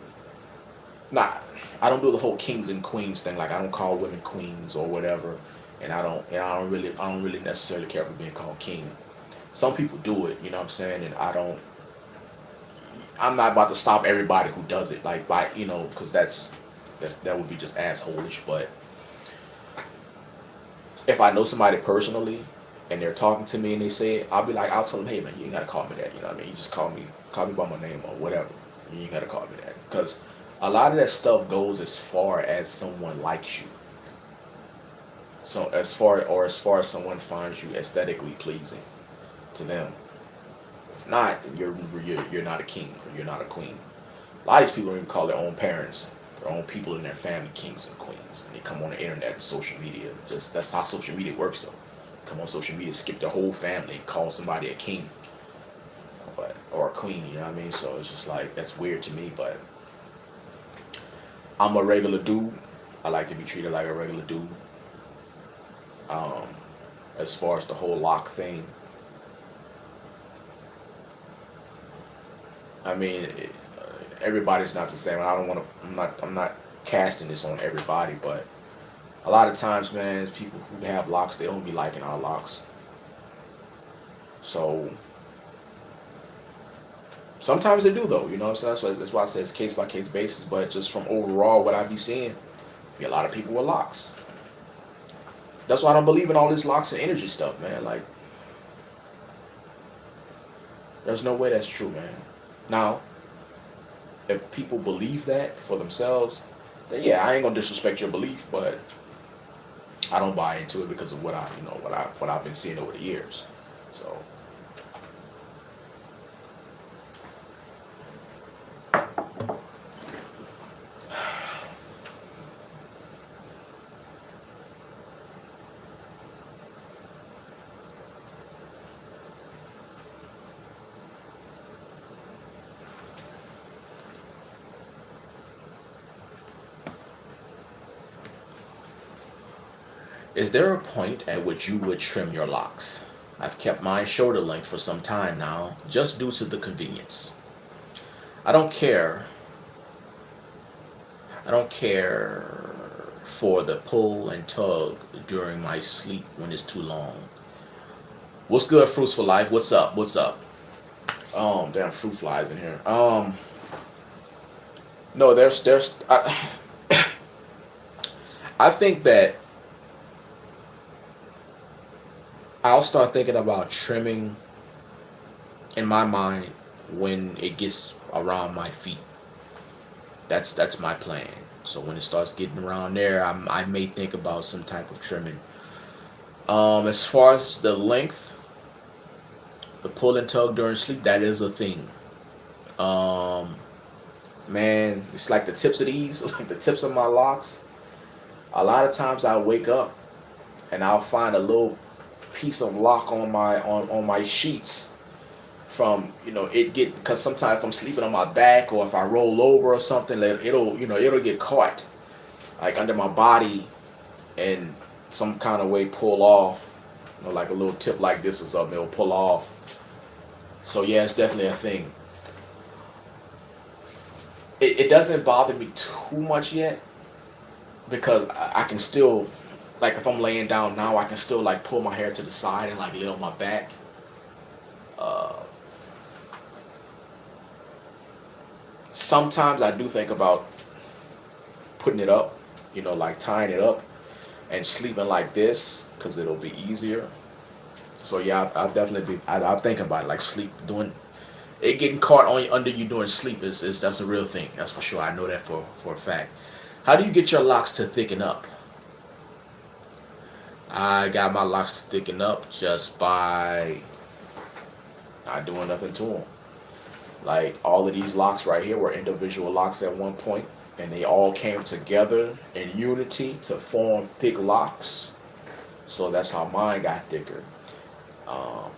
Speaker 1: Not. I don't do the whole kings and queens thing. Like I don't call women queens or whatever. And I don't. And I don't really necessarily care for being called king. Some people do it. You know what I'm saying? And I don't. I'm not about to stop everybody who does it. Like by because that would be just assholish. But if I know somebody personally and they're talking to me and they say it, I'll be like, I'll tell them, hey man, you ain't gotta call me that. You know what I mean? You just call me by my name or whatever. You ain't gotta call me that because a lot of that stuff goes as far as someone likes you. So as far as someone finds you aesthetically pleasing to them. If not, then you're not a king or you're not a queen. A lot of these people don't even call their own parents, their own people in their family kings and queens. And they come on the internet and social media. Just that's how social media works though. Come on social media, skip their whole family and call somebody a king. But or a queen, you know what I mean? So it's just like that's weird to me, but I'm a regular dude. I like to be treated like a regular dude. Um, as far as the whole lock thing, I mean, everybody's not the same. I don't want to. I'm not casting this on everybody, but a lot of times, man, people who have locks, they don't be liking our locks. So sometimes they do, though. You know what I'm saying? That's why I say it's case by case basis. But just from overall, what I be seeing, be a lot of people with locks. That's why I don't believe in all this locks and energy stuff, man. Like, there's no way that's true, man. Now, if people believe that for themselves, then yeah, I ain't gonna disrespect your belief, but I don't buy into it because of what I've been seeing over the years. So is there a point at which you would trim your locks? I've kept mine shoulder length for some time now, just due to the convenience. I don't care. I don't care for the pull and tug during my sleep when it's too long. What's good, Fruits for Life? What's up? What's up? Damn fruit flies in here. No, I think that I'll start thinking about trimming in my mind when it gets around my feet. That's my plan. So when it starts getting around there, I may think about some type of trimming. As far as the length, the pull and tug during sleep, that is a thing. Um, Man, it's like the tips of these, like the tips of my locks. A lot of times I wake up and I'll find a little piece of lock on my sheets from it get because sometimes if I'm sleeping on my back or if I roll over or something, it'll get caught like under my body and some kind of way pull off, like a little tip like this or something, it'll pull off. So yeah, it's definitely a thing. It doesn't bother me too much yet because I can still, like if I'm laying down now, I can still like pull my hair to the side and like lay on my back. Uh, Sometimes I do think about putting it up, like tying it up and sleeping like this because it'll be easier. So yeah, I'll definitely I'll think about it, like sleep doing it getting caught on under you during sleep is that's a real thing. That's for sure. I know that for a fact. How do you get your locks to thicken up? I got my locks to thicken up just by not doing nothing to them. Like all of these locks right here were individual locks at one point, and they all came together in unity to form thick locks. So that's how mine got thicker.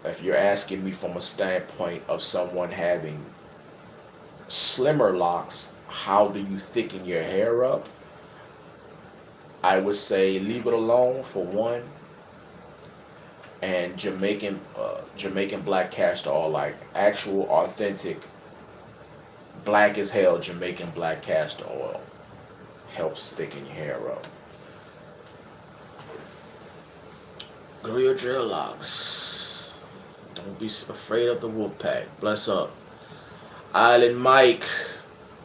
Speaker 1: If you're asking me from a standpoint of someone having slimmer locks, how do you thicken your hair up? I would say leave it alone for one, and Jamaican black castor oil, like actual authentic black as hell Jamaican black castor oil, helps thicken your hair up. Grow your dreadlocks. Don't be afraid of the wolf pack. Bless up. Island Mike.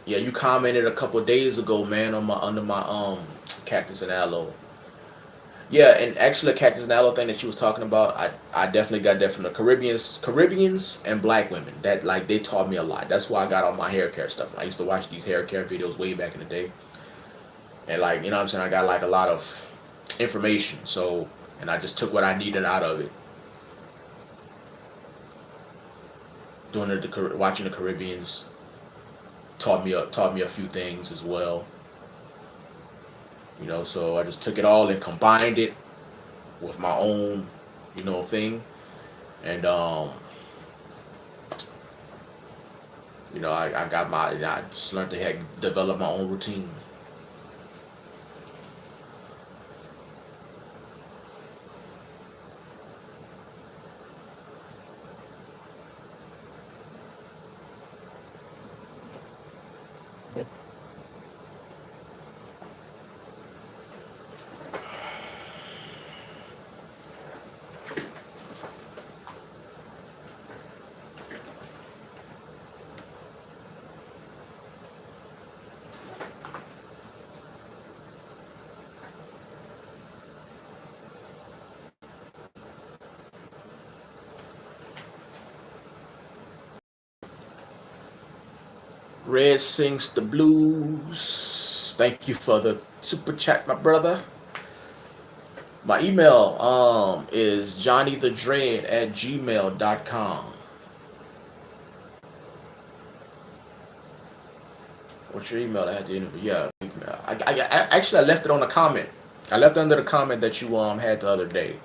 Speaker 1: Yeah, you commented a couple days ago, man, on my under my cactus and aloe. Yeah, and actually the cactus and aloe thing that you was talking about, I definitely got that from the Caribbeans and black women. That like they taught me a lot. That's why I got all my hair care stuff. I used to watch these hair care videos way back in the day. And like, you know what I'm saying, I got like a lot of information. So, and I just took what I needed out of it. Watching the Caribbeans taught me a few things as well. You know, so I just took it all and combined it with my own, you know, thing. And you know, I just learned to develop my own routine. Red sings the blues. Thank you for the super chat, my brother. My email is johnnythedread@gmail.com. What's your email? I had to interview. Yeah, I left it on a comment. I left it under the comment that you had the other day.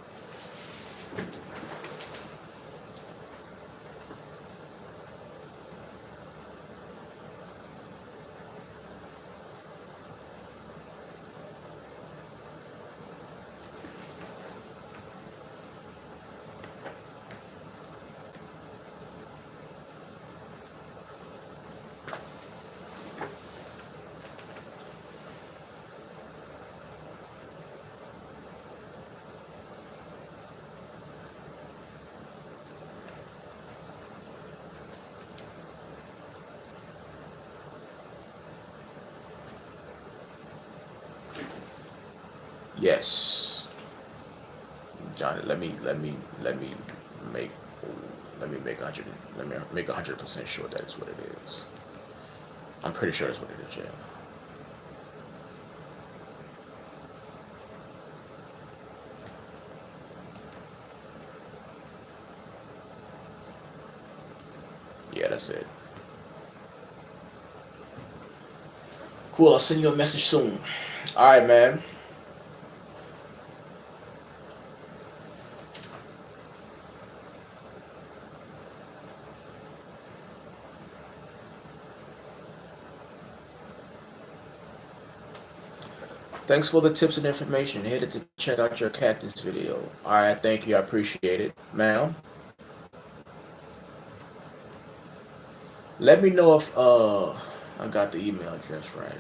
Speaker 1: Yes, Johnny. Let me make 100% sure that is what it is. I'm pretty sure that's what it is. Yeah. Yeah, that's it. Cool. I'll send you a message soon. All right, man. Thanks for the tips and information. Headed to check out your cactus video. All right, thank you. I appreciate it, ma'am. Let me know if I got the email address right.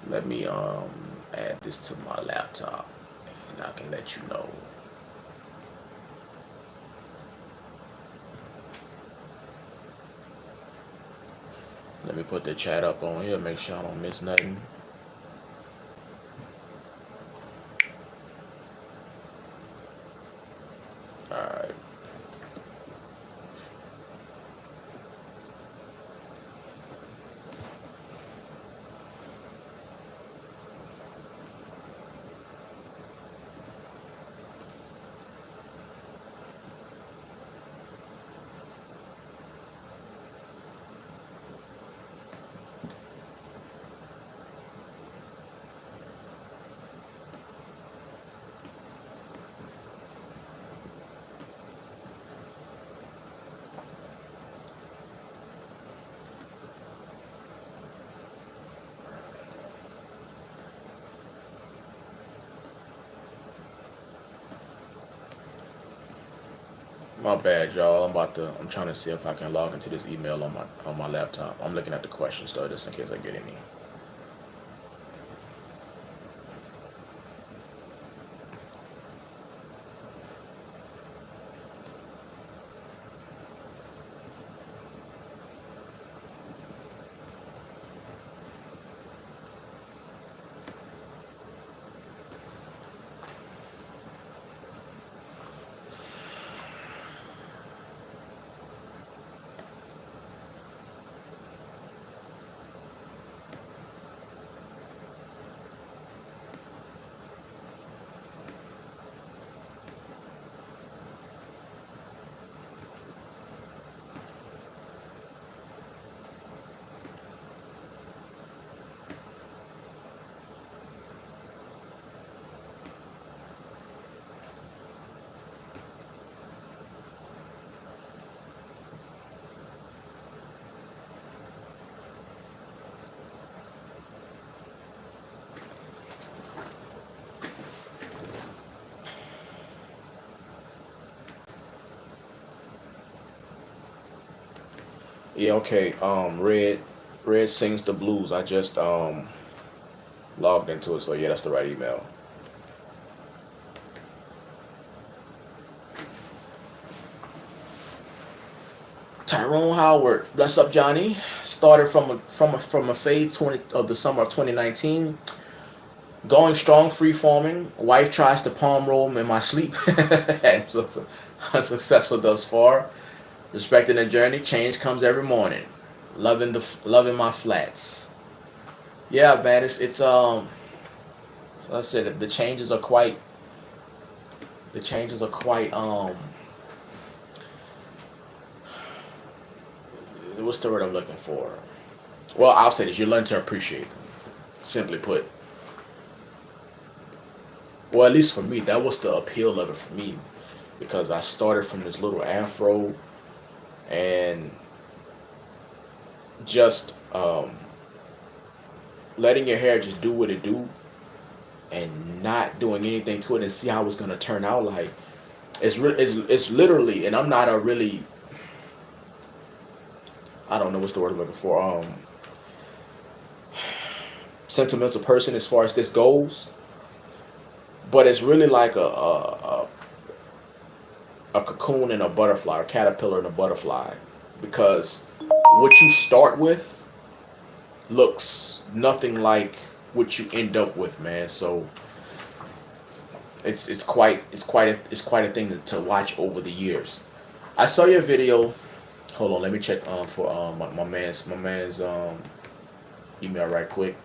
Speaker 1: Let me add this to my laptop, and I can let you know. Let me put the chat up on here, make sure I don't miss nothing. Alright. My bad, y'all. I'm trying to see if I can log into this email on my laptop. I'm looking at the questions though, just in case I get any. Yeah, okay. Red sings the blues. I just logged into it, so yeah, that's the right email. Tyrone Howard, bless up, Johnny. Started from a fade 20 of the summer of 2019. Going strong, free forming. Wife tries to palm roll me in my sleep. And so unsuccessful thus far. Respecting the journey, change comes every morning. Loving my flats. Yeah, man, it's. So I said the changes are quite. The changes are quite. What's the word I'm looking for? Well, I'll say this: you learn to appreciate them. Simply put. Well, at least for me, that was the appeal of it for me, because I started from this little afro and just letting your hair just do what it do and not doing anything to it and see how it's gonna turn out. Like it's literally, and I'm not a really, I don't know what's the word I'm looking for, sentimental person as far as this goes, but it's really like a cocoon and a butterfly, or caterpillar and a butterfly, because what you start with looks nothing like what you end up with, man. So it's quite a thing to watch over the years. I saw your video. Hold on, let me check for my man's email right quick.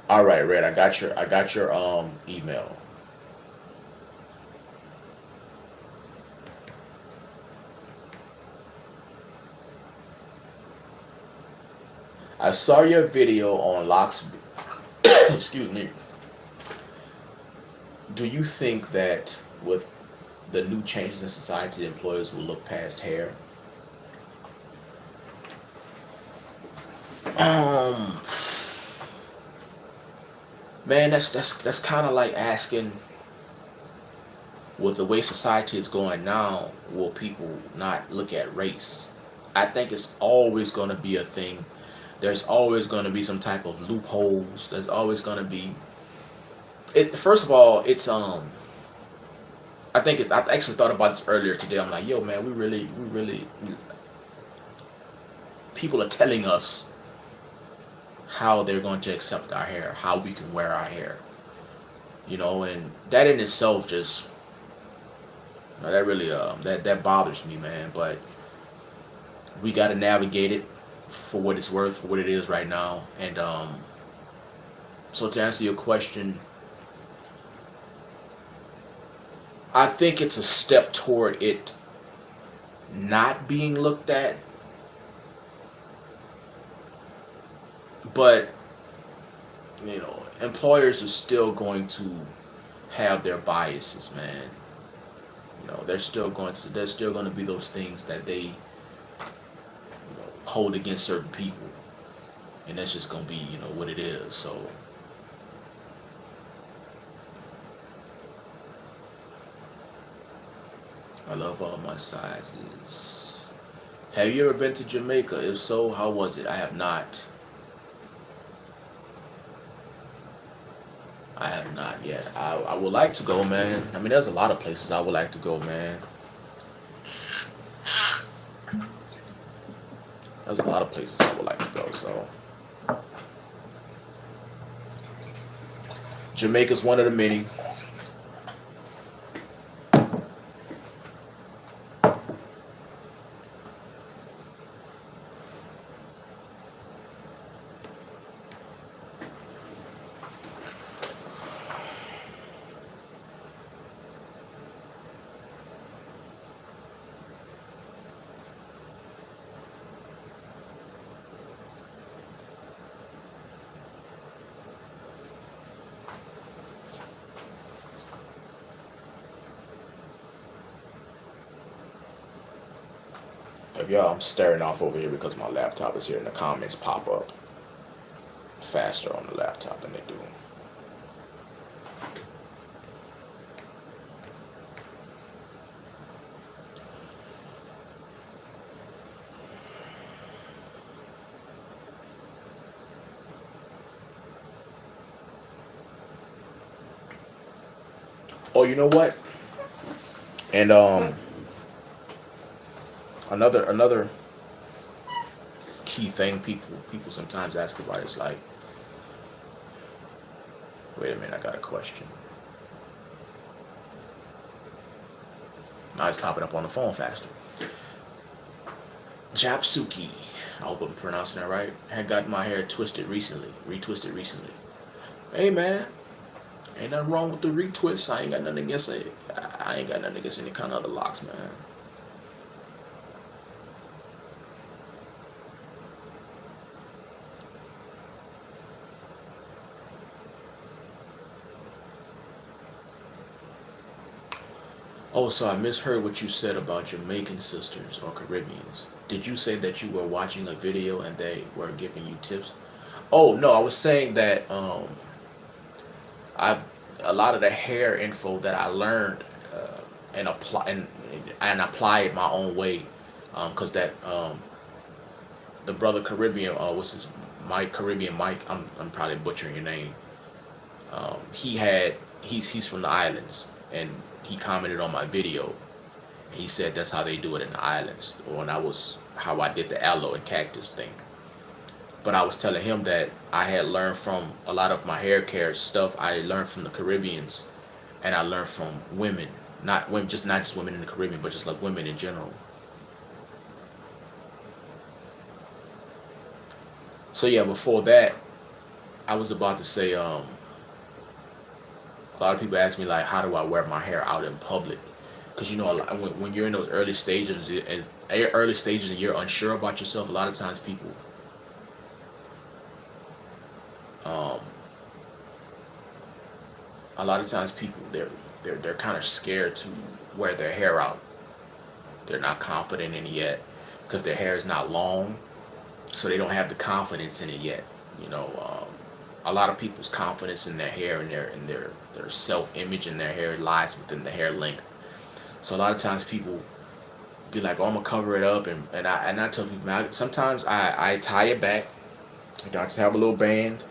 Speaker 1: All right, Red, I got your email. I saw your video on locks. Excuse me. Do you think that with the new changes in society, employers will look past hair? Um, Man, that's kind of like asking, with the way society is going now, will people not look at race? I think it's always going to be a thing. There's always going to be some type of loopholes. There's always going to be it. First of all, it's I think I actually thought about this earlier today. I'm like, yo, man, we really, people are telling us how they're going to accept our hair, how we can wear our hair, and that in itself just, that really that bothers me, man. But we got to navigate it for what it's worth, for what it is right now. And so to answer your question, I think it's a step toward it not being looked at, but employers are still going to have their biases, man. There's still going to be those things that they hold against certain people, and that's just going to be what it is. So I love all my sizes. Have you ever been to Jamaica? If so, how was it? I have not. I have not yet. I would like to go, man. I mean, there's a lot of places I would like to go, man. There's a lot of places I would like to go, so. Jamaica's one of the many. If y'all, I'm staring off over here because my laptop is here and the comments pop up faster on the laptop than they do. Oh, you know what? And another key thing people sometimes ask about is like, wait a minute, I got a question. Now it's popping up on the phone faster. Japsuki, I hope I'm pronouncing that right, had got my hair retwisted recently. Hey man, ain't nothing wrong with the retwist. I ain't got nothing against it. I ain't got nothing against any kind of other locks, man. Oh, so I misheard what you said about Jamaican sisters or Caribbeans. Did you say that you were watching a video and they were giving you tips? Oh no, I was saying that I a lot of the hair info that I learned and apply it my own way, because that the brother Caribbean, what's his Mike Caribbean Mike, I'm probably butchering your name. He's from the islands, and he commented on my video. He said that's how they do it in the islands, or how I did the aloe and cactus thing. But I was telling him that I had learned from a lot of my hair care stuff. I learned from the Caribbeans, and I learned from women, not women, not just women in the Caribbean, but just like women in general. So yeah, before that, I was about to say, a lot of people ask me like, how do I wear my hair out in public? Because when you're in those early stages and you're unsure about yourself, a lot of times people, they're kind of scared to wear their hair out. They're not confident in it yet because their hair is not long, so they don't have the confidence in it yet. A lot of people's confidence in their hair and their self-image in their hair lies within the hair length. So a lot of times people be like, "Oh, I'm gonna cover it up," and I tell people, sometimes I tie it back. I just have a little band,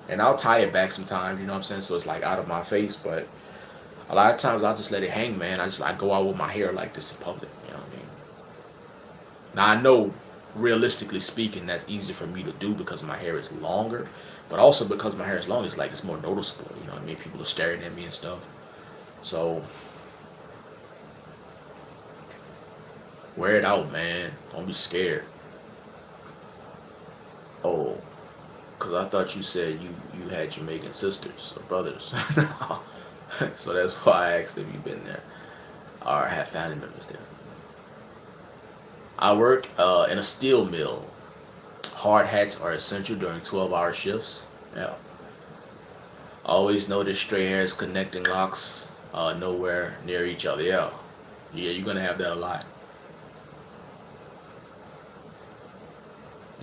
Speaker 1: and I'll tie it back sometimes. You know what I'm saying? So it's like out of my face, but a lot of times I'll just let it hang, man. I go out with my hair like this in public. You know what I mean? Now I know, realistically speaking, that's easier for me to do because my hair is longer, but also because my hair is long, it's more noticeable. You know what I mean? People are staring at me and stuff. So wear it out, man. Don't be scared. Oh, because I thought you said you had Jamaican sisters or brothers. So that's why I asked if you've been there or have family members there. I work in a steel mill. Hard hats are essential during 12-hour shifts. Yeah. Always notice stray hairs connecting locks nowhere near each other. Yeah. Yeah, you're going to have that a lot.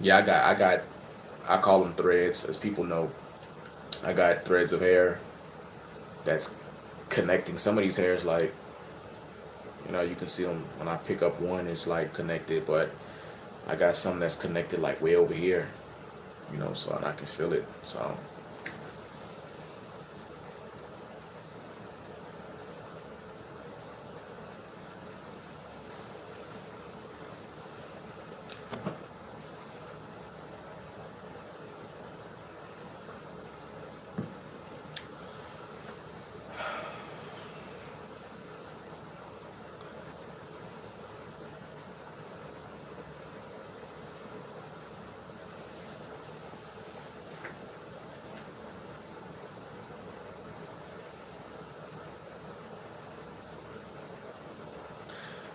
Speaker 1: Yeah, I call them threads, as people know. I got threads of hair that's connecting. Some of these hairs, like, You know, you can see them when I pick up one, it's like connected, but I got some that's connected like way over here. You know, so and I can feel it. So.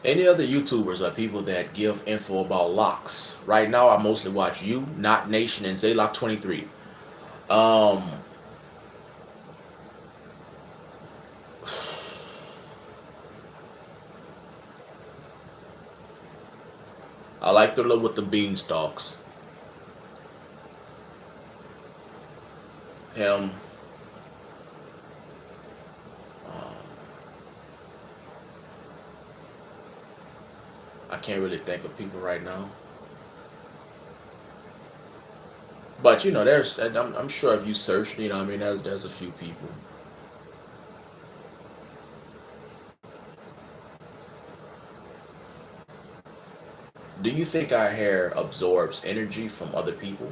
Speaker 1: Any other YouTubers or people that give info about locks? Right now, I mostly watch you, Not Nation, and Zaylock23. Um, I like the look with the beanstalks. Him. Um, I can't really think of people right now. But you know, I'm sure if you search, you know, I mean, there's a few people. Do you think our hair absorbs energy from other people?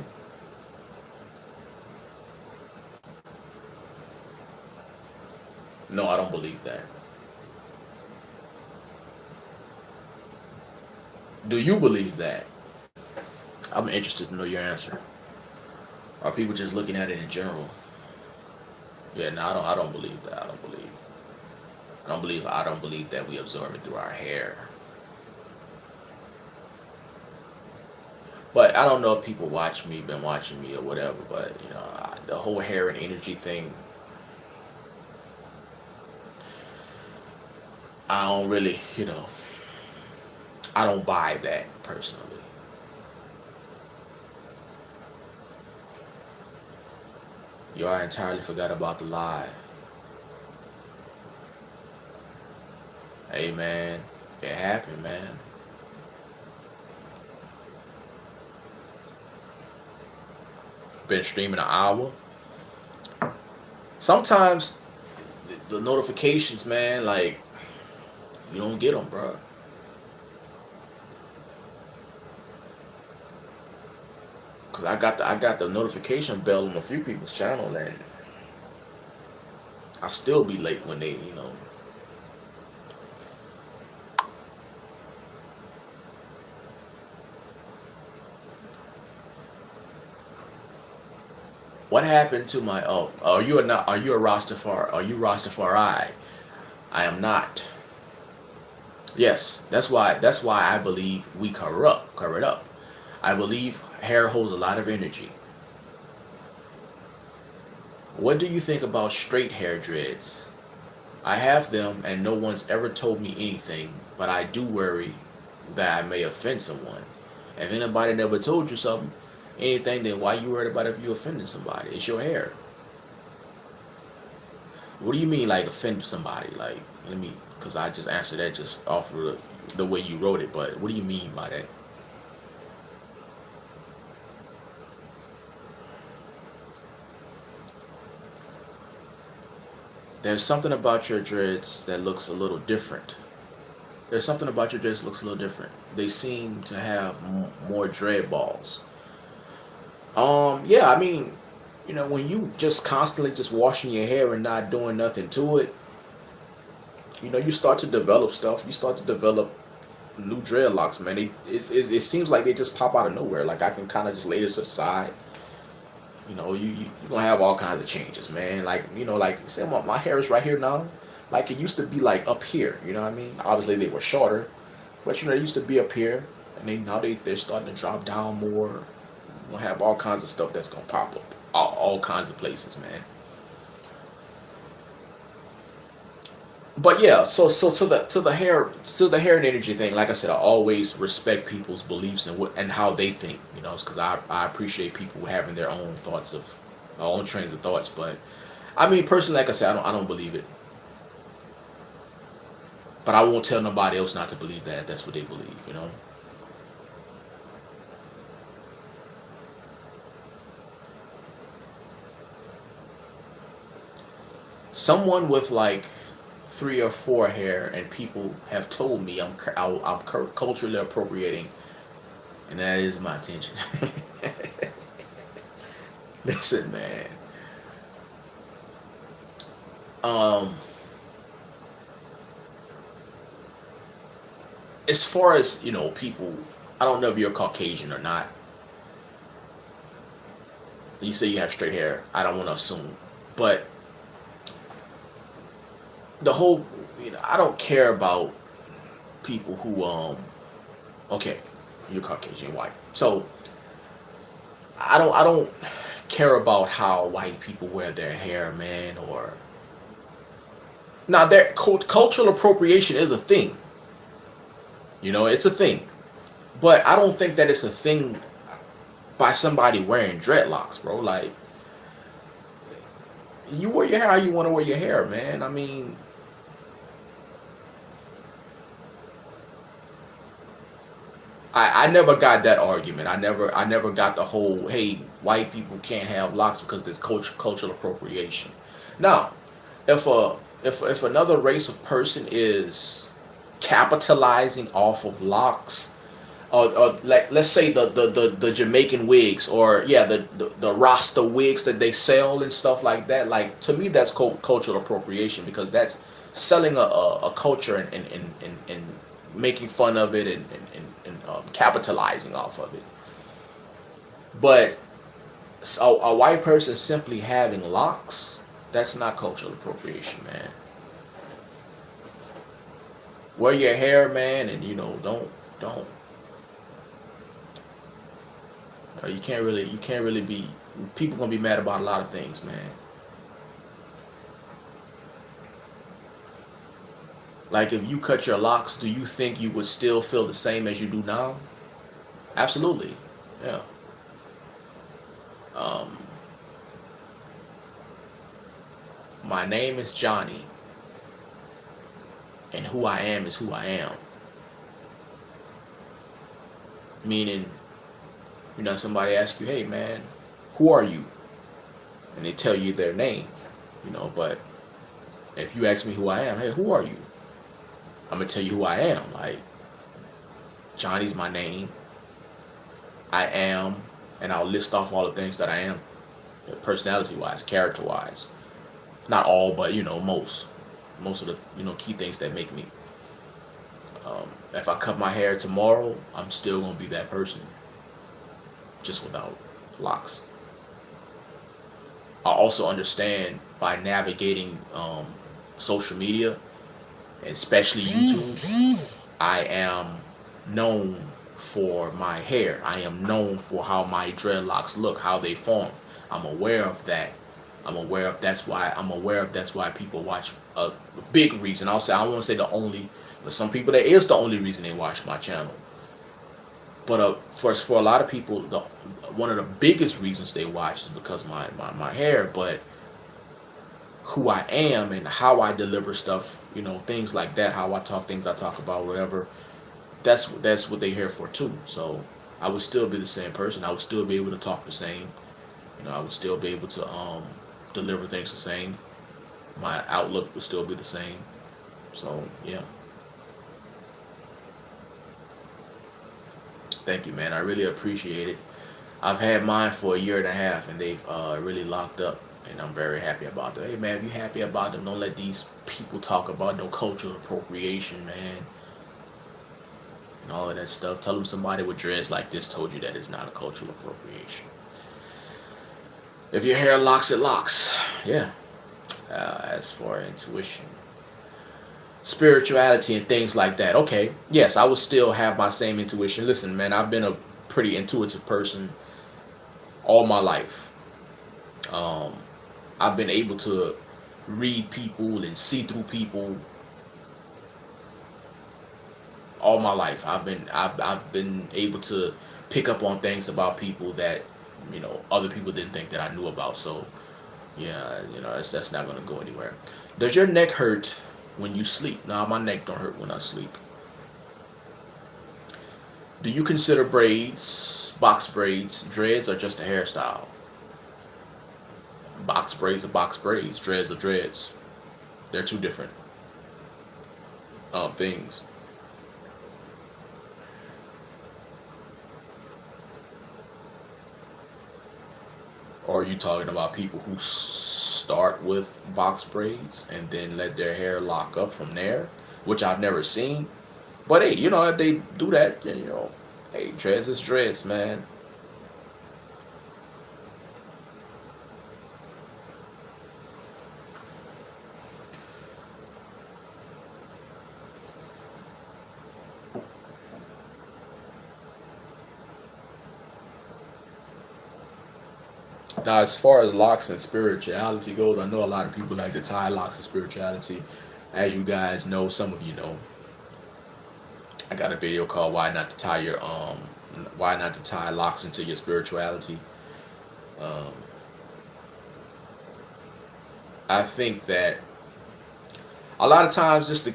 Speaker 1: No, I don't believe that. Do you believe that? I'm interested to know your answer. Are people just looking at it in general? Yeah, no, I don't believe that. I don't believe that we absorb it through our hair. But I don't know if people been watching me or whatever. But you know, the whole hair and energy thing, I don't really, you know, I don't buy that personally. Yo, I entirely forgot about the live. Hey man, it happened, man. Been streaming an hour. Sometimes the notifications, man, like you don't get them, bro. Cause I got the notification bell on a few people's channel, and I still be late when they, you know. What happened to my? Oh, are you a not? Are you a Rastafari? Are you Rastafari? I am not. Yes, that's why. That's why I believe we cover it up. I believe hair holds a lot of energy. What do you think about straight hair dreads? I have them, and no one's ever told me anything. But I do worry that I may offend someone. If anybody never told you something, anything, then why you worried about if you offended somebody? It's your hair. What do you mean, like offend somebody? Like, let me, because I just answered that just off of the way you wrote it. But what do you mean by that? There's something about your dreads that looks a little different. There's something about your dreads that looks a little different. They seem to have more dread balls. Yeah, I mean, you know, when you just constantly just washing your hair and not doing nothing to it, you know, you start to develop stuff. You start to develop new dreadlocks, man. It seems like they just pop out of nowhere. Like I can kind of just lay this to the side. You know, you're gonna have all kinds of changes, man. Like, you know, like say my hair is right here now. Like it used to be like up here, you know what I mean? Obviously they were shorter, but you know, it used to be up here, and now they're starting to drop down more. We'll have all kinds of stuff that's gonna pop up, all kinds of places, man. But yeah, so to the hair and energy thing, like I said, I always respect people's beliefs and what and how they think, you know, because I appreciate people having their own thoughts of, their own trains of thoughts. But I mean, personally, like I said, I don't believe it. But I won't tell nobody else not to believe that. That's what they believe, you know. Someone with like 3 or 4 hair, and people have told me I'm culturally appropriating, and that is my intention. Listen, man. Um, as far as people, I don't know if you're Caucasian or not. You say you have straight hair. I don't want to assume, but the whole, I don't care about people who okay, you're Caucasian, white. So I don't care about how white people wear their hair, man. Or now, their cultural appropriation is a thing. It's a thing, but I don't think that it's a thing by somebody wearing dreadlocks, bro. Like, you wear your hair how you want to wear your hair, man. I mean, I never got that argument. I never got the whole, hey, white people can't have locks because there's cultural appropriation. Now, if another race of person is capitalizing off of locks, or like, let's say the Jamaican wigs, or yeah, the Rasta wigs that they sell and stuff like that, like, to me that's cultural appropriation, because that's selling a culture, and making fun of it, and capitalizing off of it. But so a white person simply having locks, that's not cultural appropriation, man. Wear your hair, man, and don't you can't really be, people gonna be mad about a lot of things, man. Like, if you cut your locks, do you think you would still feel the same as you do now? Absolutely. Yeah. um my name is Johnny, and who I am is who I am. Meaning, somebody asks you, hey man, who are you? And they tell you their name, but if you ask me who I am, hey, who are you? I'm gonna tell you who I am. Like, Johnny's my name. I am, and I'll list off all the things that I am, personality wise, character wise. Not all, but most of the key things that make me. If I cut my hair tomorrow, I'm still gonna be that person, just without locks. I also understand, by navigating social media, especially YouTube, I am known for my hair. I am known for how my dreadlocks look, how they form. I'm aware of that. I'm aware of that's why people watch. A big reason, I'll say, I don't want to say the only, but some people, that is the only reason they watch my channel. But for a lot of people, one of the biggest reasons they watch is because my hair. But who I am and how I deliver stuff, things like that, how I talk, things I talk about, whatever, that's what they're here for too. So I would still be the same person. I would still be able to talk the same. I would still be able to deliver things the same. My outlook would still be the same. So yeah. Thank you, man. I really appreciate it. I've had mine for a year and a half, and they've really locked up, and I'm very happy about that. Hey, man, if you're happy about them, don't let these people talk about no cultural appropriation, man, and all of that stuff. Tell them somebody with dreads like this told you that it's not a cultural appropriation. If your hair locks, it locks. Yeah. As for intuition, spirituality, and things like that, okay, yes, I would still have my same intuition. Listen, man, I've been a pretty intuitive person all my life. um I've been able to read people and see through people all my life. I've been able to pick up on things about people that other people didn't think that I knew about. So yeah, that's not going to go anywhere. Does your neck hurt when you sleep. Now my neck don't hurt when I sleep. Do you consider braids, box braids, dreads, or just a hairstyle? Box braids are box braids. Dreads are dreads. They're two different things. Or are you talking about people who start with box braids and then let their hair lock up from there, which I've never seen? But hey, if they do that, then, hey, dreads is dreads, man. Now, as far as locks and spirituality goes, I know a lot of people like to tie locks and spirituality. As you guys know, some of you know, I got a video called why not to tie locks into your spirituality. Um, I think that a lot of times, just to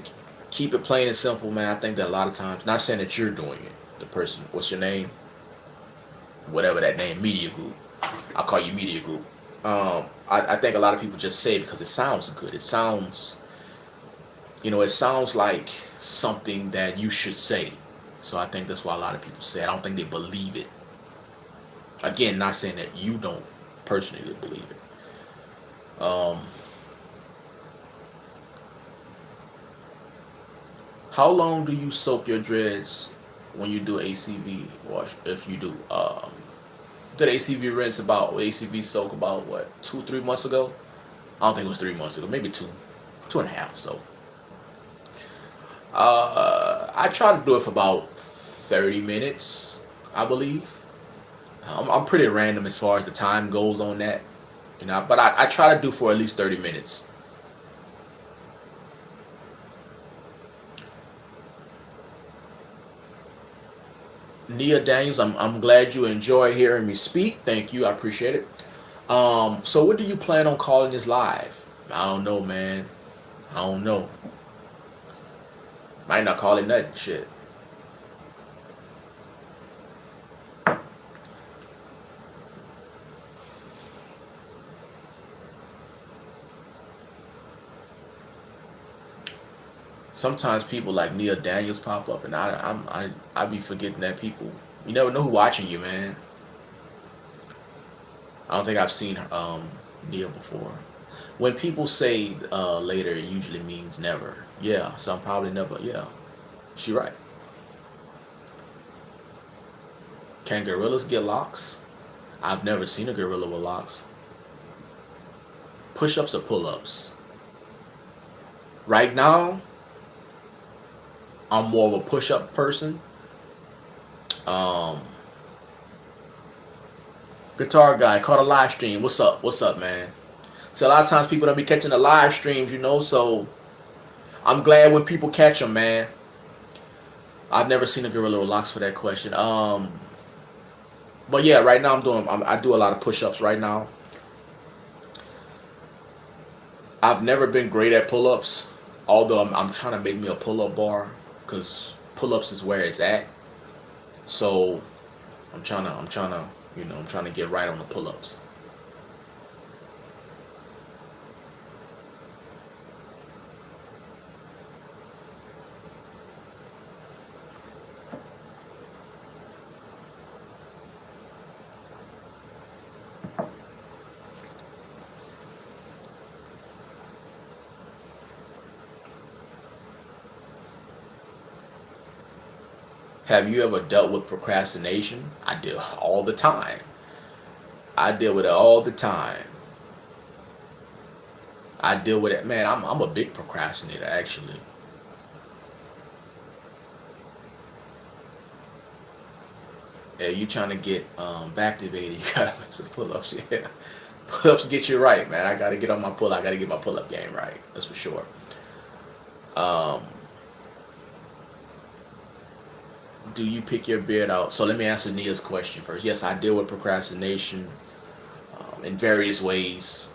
Speaker 1: keep it plain and simple, man, I think that a lot of times, not saying that you're doing it, the person, what's your name? Whatever that name, media group. I'll call you media group. I think a lot of people just say it because it sounds good. It sounds like something that you should say. So I think that's why a lot of people say it. I don't think they believe it. Again, not saying that you don't personally believe it. How long do you soak your dreads when you do ACV wash? If you do, did ACV rinse about ACV soak about what 2-3 months ago? I don't think it was 3 months ago, maybe 2.5 or so. I try to do it for about 30 minutes, I believe. I'm pretty random as far as the time goes on that, but I try to do for at least 30 minutes. Nia Daniels, I'm glad you enjoy hearing me speak. Thank you, I appreciate it. So what do you plan on calling this live? I don't know, man. I don't know. Might not call it nothing. Shit. Sometimes people like Nia Daniels pop up, and I be forgetting that people. You never know who's watching you, man. I don't think I've seen Nia before. When people say later, it usually means never. Yeah, so I'm probably never. Yeah, she right. Can gorillas get locks? I've never seen a gorilla with locks. Push-ups or pull-ups? Right now, I'm more of a push-up person. Guitar guy caught a live stream. What's up? What's up, man? So a lot of times people don't be catching the live streams, so I'm glad when people catch them, man. I've never seen a gorilla with locks for that question. But yeah, right now I do a lot of push-ups right now. I've never been great at pull-ups, although I'm trying to make me a pull-up bar, because pull-ups is where it's at. So I'm trying to get right on the pull-ups. Have you ever dealt with procrastination? I do all the time. I deal with it all the time. I deal with it, man. I'm a big procrastinator, actually. Yeah, you trying to get activated? You gotta make some pull-ups. Yeah, pull-ups get you right, man. I gotta get on my pull. I gotta get my pull-up game right. That's for sure. Do you pick your beard out? So let me answer Nia's question first. Yes, I deal with procrastination in various ways.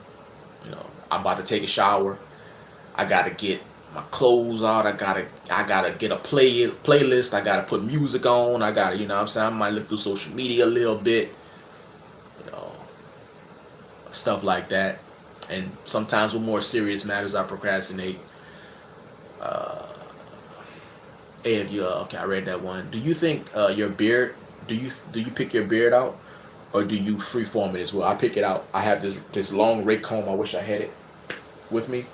Speaker 1: I'm about to take a shower. I got to get my clothes out. I gotta get a playlist. I gotta put music on. I gotta, you know what I'm saying? I might look through social media a little bit, you know, stuff like that. And sometimes with more serious matters, I procrastinate. Uh, if you okay, I read that one. Do you think your beard? Do you pick your beard out, or do you freeform it as well? I pick it out. I have this long rake comb. I wish I had it with me.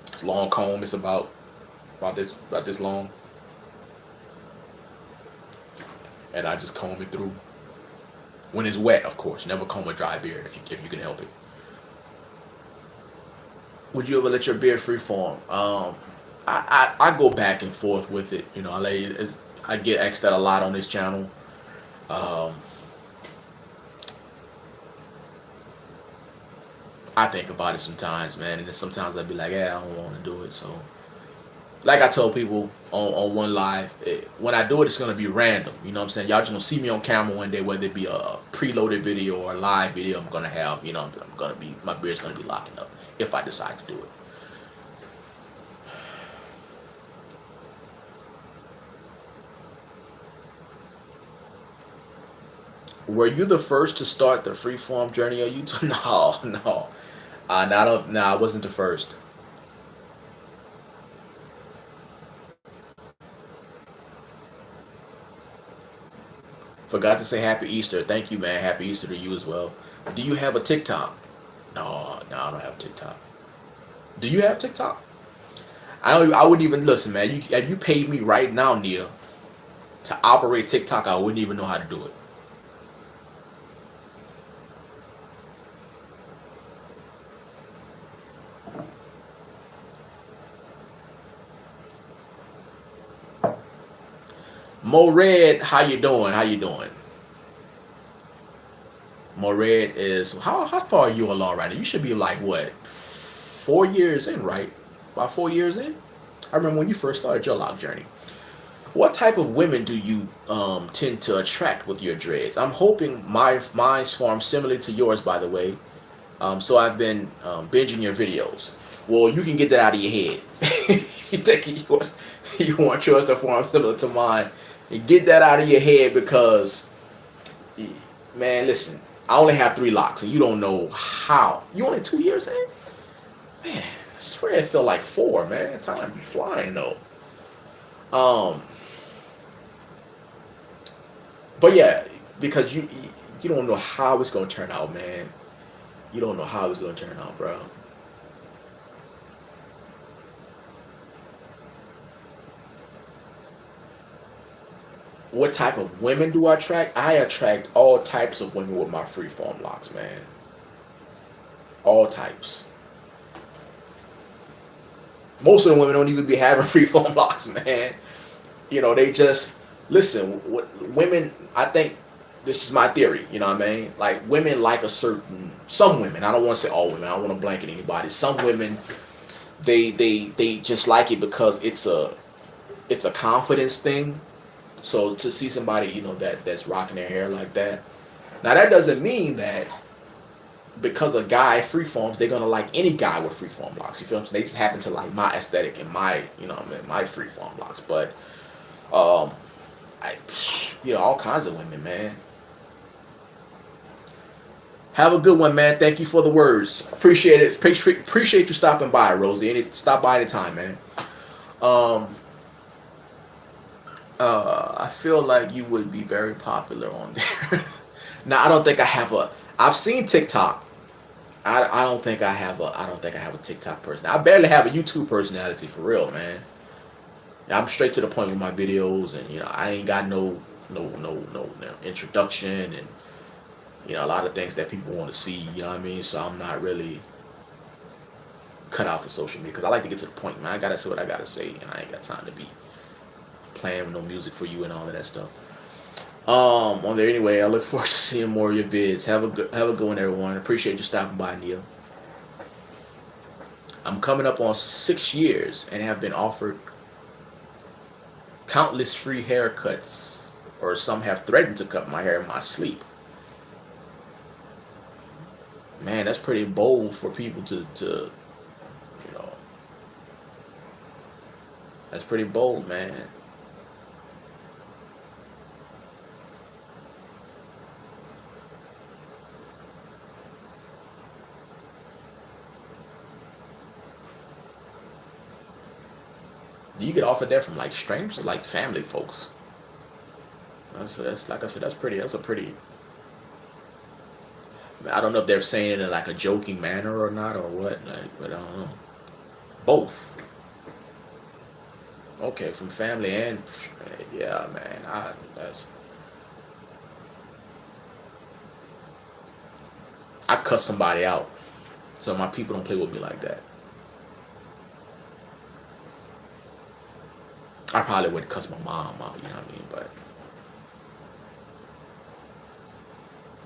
Speaker 1: It's a long comb. It's about this long, and I just comb it through. When it's wet, of course. Never comb a dry beard if you can help it. Would you ever let your beard freeform? I go back and forth with it. You know, I get asked that a lot on this channel. Um, I think about it sometimes, man, and then sometimes I'd be like, yeah, I don't want to do it. So, like I told people on one live, when I do it, it's gonna be random. You know what I'm saying? Y'all just gonna see me on camera one day, whether it be a preloaded video or a live video. I'm gonna have, you know, my beard's gonna be locking up if I decide to do it. Were you the first to start the freeform journey on YouTube? No, no. No, I don't. No, I wasn't the first. Forgot to say Happy Easter. Thank you, man. Happy Easter to you as well. Do you have a TikTok? No, no, I don't have a TikTok. Do you have TikTok? I don't. I wouldn't even listen, man. If you paid me right now, Nia, to operate TikTok, I wouldn't even know how to do it. Mo Red, how you doing? How you doing? Mo Red is how far are you along right now? You should be like what, 4 years in, right? About 4 years in. I remember when you first started your lock journey. What type of women do you tend to attract with your dreads? I'm hoping mine's form similar to yours, by the way. So I've been binging your videos. Well, you can get that out of your head. You think you want yours to form similar to mine, and get that out of your head because, man, listen, I only have 3 locks, and you don't know how. You only 2 years in, man. I swear it felt like 4, man. Time be flying though. Um, but yeah, because you don't know how it's gonna turn out, man. You don't know how it's gonna turn out, bro. What type of women do I attract? I attract all types of women with my freeform locks, man. All types. Most of the women don't even be having freeform locks, man. You know, they just listen. Women, I think this is my theory. You know what I mean? Like women like some women. I don't want to say all women. I don't want to blanket anybody. Some women, they just like it because it's a confidence thing. So to see somebody, you know, that's rocking their hair like that. Now that doesn't mean that because a guy freeforms, they're gonna like any guy with freeform locks. You feel what I'm saying? They just happen to like my aesthetic and my, you know what I mean, my freeform locks. But um I yeah, all kinds of women, man. Have a good one, man. Thank you for the words. Appreciate it. Appreciate you stopping by, Rosie. Stop by anytime, man. Um I feel like you would be very popular on there. Now I don't think I have a. I've seen TikTok. I don't think I have a. I don't think I have a TikTok person. I barely have a YouTube personality for real, man. I'm straight to the point with my videos, and you know I ain't got no introduction, and you know a lot of things that people want to see. You know what I mean? So I'm not really cut out for social media because I like to get to the point, man. I gotta say what I gotta say, and I ain't got time to be playing with no music for you and all of that stuff. On there anyway. I look forward to seeing more of your vids. Have a good one, everyone. Appreciate you stopping by, Neil. I'm coming up on 6 years and have been offered countless free haircuts, or some have threatened to cut my hair in my sleep. Man, that's pretty bold for people to you know That's pretty bold, man. You get offered that from like strangers, like family folks. So that's like I said, that's pretty. That's a pretty. I don't know if they're saying it in like a joking manner or not or what, like, but I don't know. Both. Okay, from family and yeah, man. I cut somebody out, so my people don't play with me like that. I probably wouldn't cuss my mom out, you know what I mean? But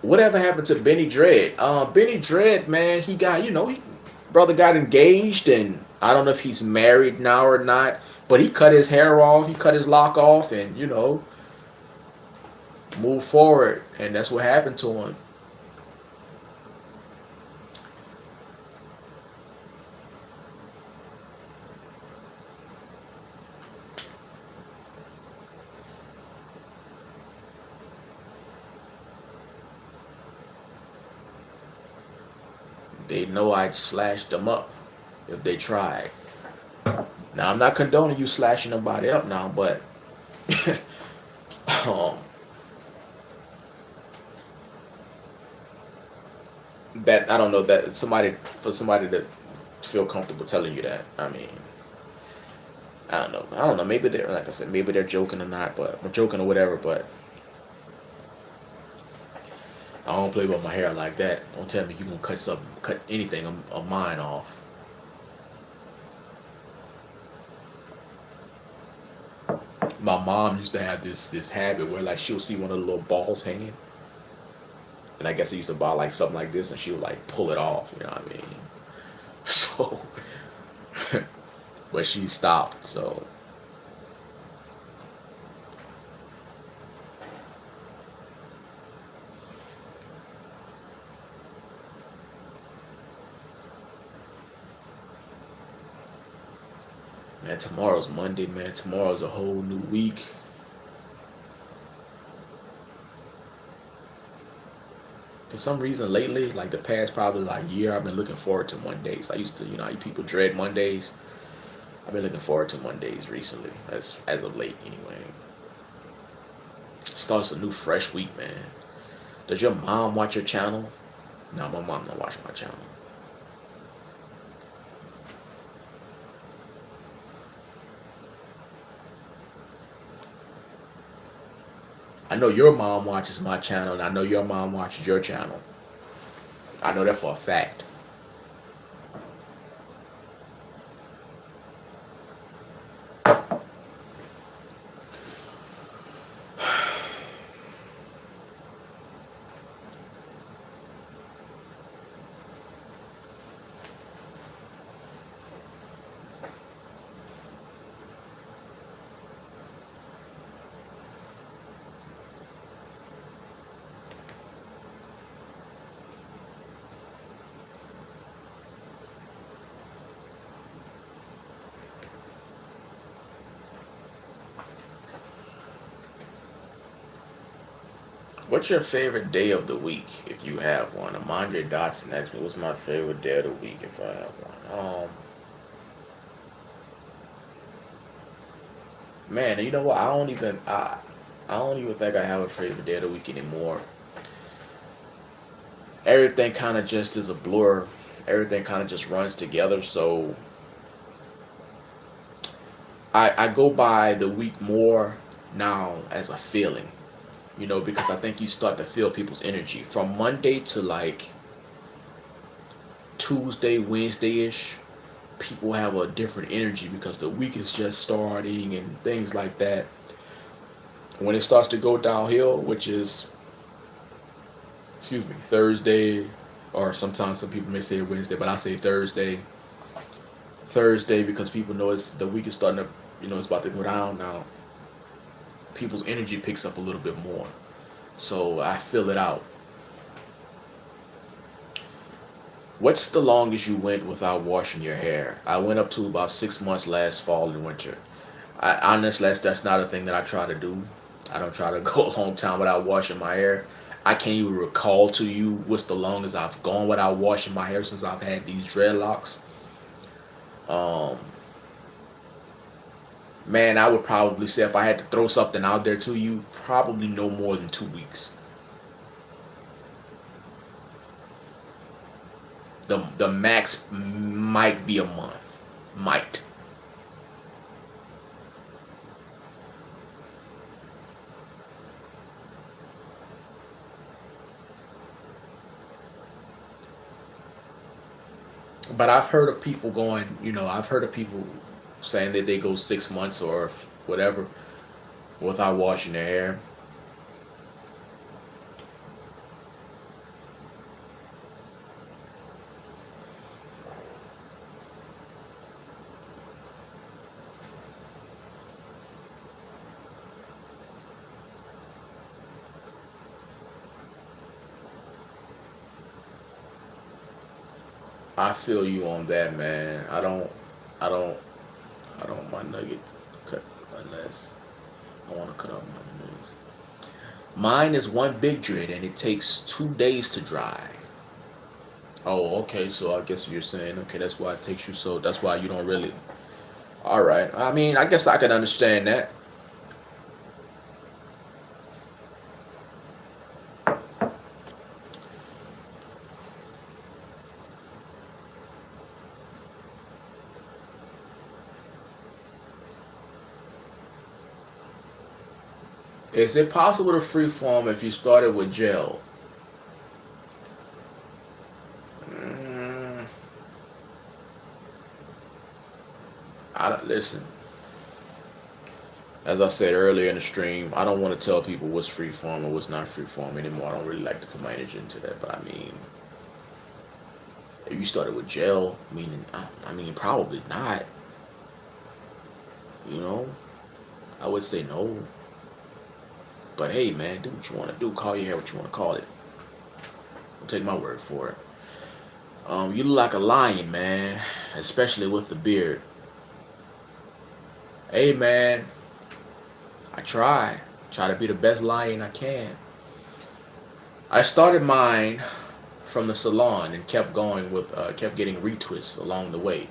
Speaker 1: whatever happened to Benny Dredd? Benny Dredd, man, he got, brother got engaged, and I don't know if he's married now or not, but he cut his hair off, he cut his lock off, and moved forward, and that's what happened to him. They know I'd slash them up if they tried. Now I'm not condoning you slashing nobody up now, but um, that I don't know that somebody to feel comfortable telling you that. I mean, I don't know. I don't know. Maybe they're like I said, maybe they're joking or not, but or joking or whatever. But I don't play with my hair like that. Don't tell me you gonna cut anything of mine off. My mom used to have this habit where like she'll see one of the little balls hanging, and I guess I used to buy like something like this, and she would like pull it off. You know what I mean? So, but she stopped. So, man, tomorrow's Monday, man. Tomorrow's a whole new week. For some reason lately, like the past probably like year, I've been looking forward to Mondays. I used to, you people dread Mondays. I've been looking forward to Mondays recently, as of late anyway. Starts a new fresh week, man. Does your mom watch your channel? No, my mom don't watch my channel. I know your mom watches my channel, and I know your mom watches your channel. I know that for a fact. What's your favorite day of the week, if you have one? Amandre Dotson asked me, what's my favorite day of the week, if I have one? Man, you know what? I don't even think I have a favorite day of the week anymore. Everything kind of just is a blur. Everything kind of just runs together. So I go by the week more now as a feeling. Because I think you start to feel people's energy from Monday to like Tuesday, Wednesday-ish. People have a different energy because the week is just starting and things like that. When it starts to go downhill, which is, Thursday, or sometimes some people may say Wednesday, but I say Thursday. Thursday, because people know the week is starting to, it's about to go down now. People's energy picks up a little bit more. So I fill it out. What's the longest you went without washing your hair? I went up to about 6 months last fall and winter. Honestly, that's not a thing that I try to do. I don't try to go a long time without washing my hair. I can't even recall to you what's the longest I've gone without washing my hair since I've had these dreadlocks. Um, Man, I would probably say if I had to throw something out there to you, probably no more than 2 weeks. The max might be a month. Might. But I've heard of people going, I've heard of people saying that they go 6 months or whatever without washing their hair. I feel you on that, man. I don't, I don't my nugget cut unless I want to cut off my nuggets. Mine is one big dread and it takes 2 days to dry. Oh, okay. So I guess you're saying, okay, that's why it takes you so. That's why you don't really. All right. I mean, I guess I can understand that. Is it possible to freeform if you started with gel? Mm, I don't listen. As I said earlier in the stream, I don't want to tell people what's freeform or what's not freeform anymore. I don't really like to put my energy into that. But I mean, if you started with gel, meaning probably not. You know, I would say no. But hey, man, do what you want to do. Call your hair what you want to call it. Don't take my word for it. You look like a lion, man, especially with the beard. Hey, man, I try to be the best lion I can. I started mine from the salon and kept going with, kept getting retwists along the way.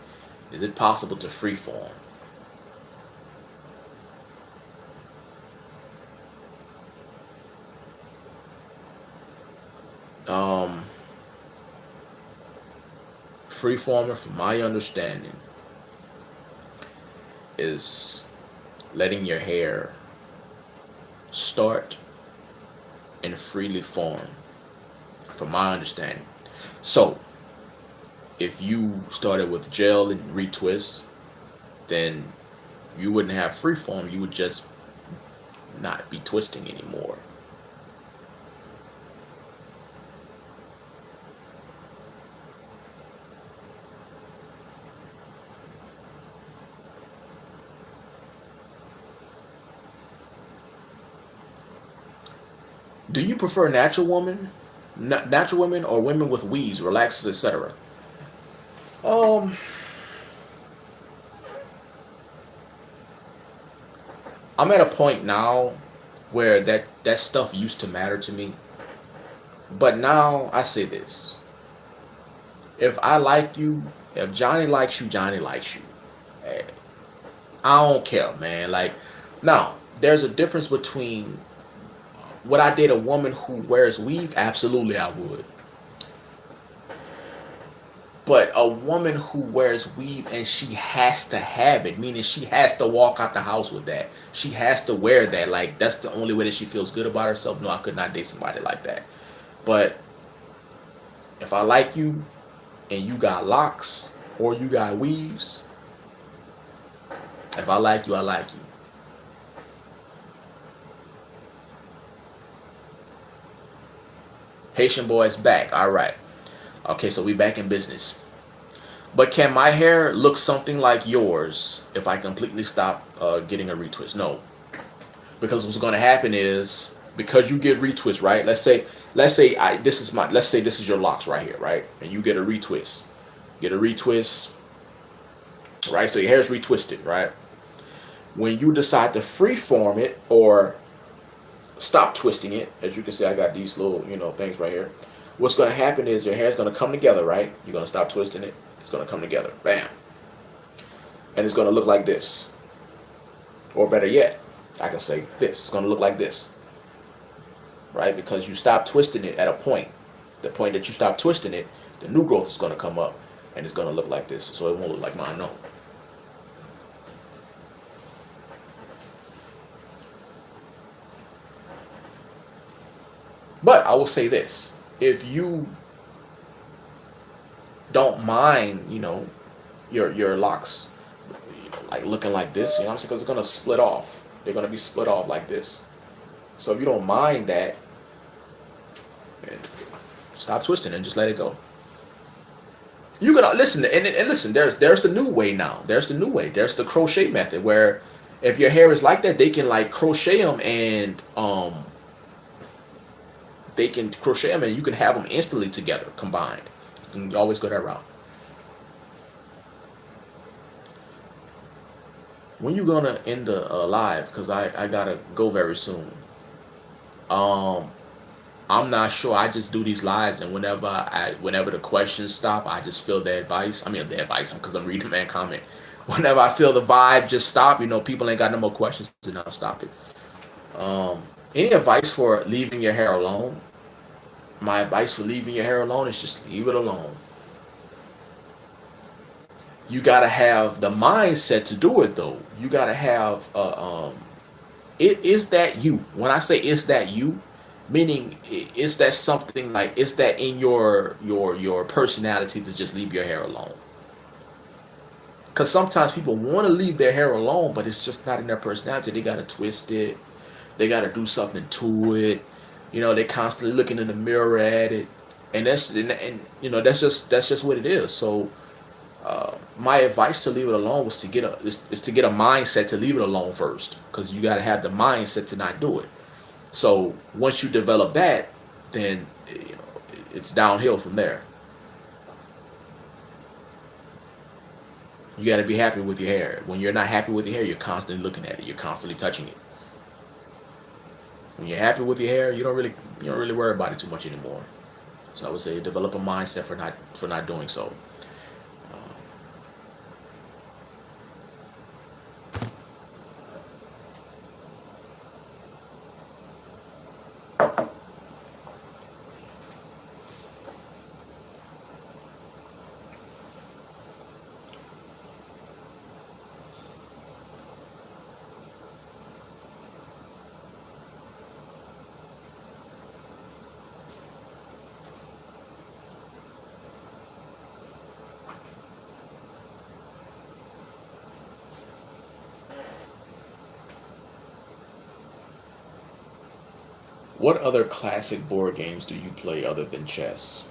Speaker 1: Is it possible to freeform? Um, Freeformer, from my understanding, is letting your hair start and freely form, from my understanding. So, if you started with gel and retwist, then you wouldn't have freeform. You would just not be twisting anymore. Do you prefer natural women, or women with weaves, relaxers, etc.? Um, I'm at a point now where that stuff used to matter to me, but now I say this: if I like you, if Johnny likes you, Johnny likes you. Eh, I don't care, man. Like, now there's a difference between, would I date a woman who wears weave? Absolutely, I would. But a woman who wears weave and she has to have it, meaning she has to walk out the house with that. She has to wear that. Like, that's the only way that she feels good about herself. No, I could not date somebody like that. But if I like you and you got locks or you got weaves, if I like you, I like you. Haitian boys back. All right. Okay, so we back in business. But can my hair look something like yours if I completely stop getting a retwist? No, because what's going to happen is, because you get retwist, right? Let's say this is your locks right here, right? And you get a retwist, right? So your hair's retwisted, right? When you decide to freeform it or stop twisting it, as you can see, I got these little, things right here. What's going to happen is your hair is going to come together, right? You're going to stop twisting it. It's going to come together. Bam. And it's going to look like this. Or better yet, I can say this. It's going to look like this. Right? Because you stop twisting it at a point. The point that you stop twisting it, the new growth is going to come up. And it's going to look like this. So it won't look like mine, no. But I will say this. If you don't mind, your locks like looking like this, because it's going to split off. They're going to be split off like this. So if you don't mind that, stop twisting and just let it go. You can listen and listen. There's the new way now. There's the new way. There's the crochet method where if your hair is like that, they can like crochet them and you can have them instantly together combined. You can always go that route. When you gonna end the live? Because I gotta go very soon. I'm not sure. I just do these lives, and whenever the questions stop, I just feel the advice. I mean, the advice, because I'm reading man comment. Whenever I feel the vibe just stop, people ain't got no more questions, and I'll stop it. Any advice for leaving your hair alone? My advice for leaving your hair alone is just leave it alone. You gotta have the mindset to do it, though. You gotta have it is that you. When I say it's that you, meaning is that something like is that in your personality to just leave your hair alone? Because sometimes people want to leave their hair alone, but it's just not in their personality. They gotta twist it. They gotta do something to it. They're constantly looking in the mirror at it, and that's just what it is. So my advice to leave it alone was to get a mindset to leave it alone first, because you got to have the mindset to not do it. So once you develop that, then it's downhill from there. You got to be happy with your hair. When you're not happy with your hair, you're constantly looking at it. You're constantly touching it. When you're happy with your hair, you don't really worry about it too much anymore. So I would say develop a mindset for not doing so. What other classic board games do you play other than chess?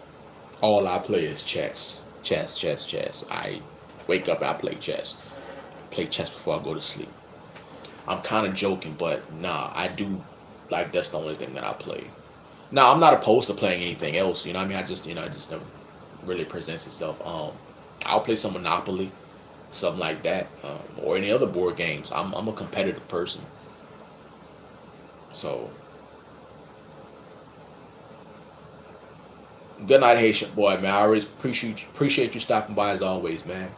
Speaker 1: All I play is chess. Chess. I wake up, I play chess. I play chess before I go to sleep. I'm kind of joking, but nah, I do, like, that's the only thing that I play. Now, I'm not opposed to playing anything else, I mean? It just never really presents itself. I'll play some Monopoly, something like that, or any other board games. I'm a competitive person. So, good night, Haitian boy, man. I always appreciate you stopping by as always, man.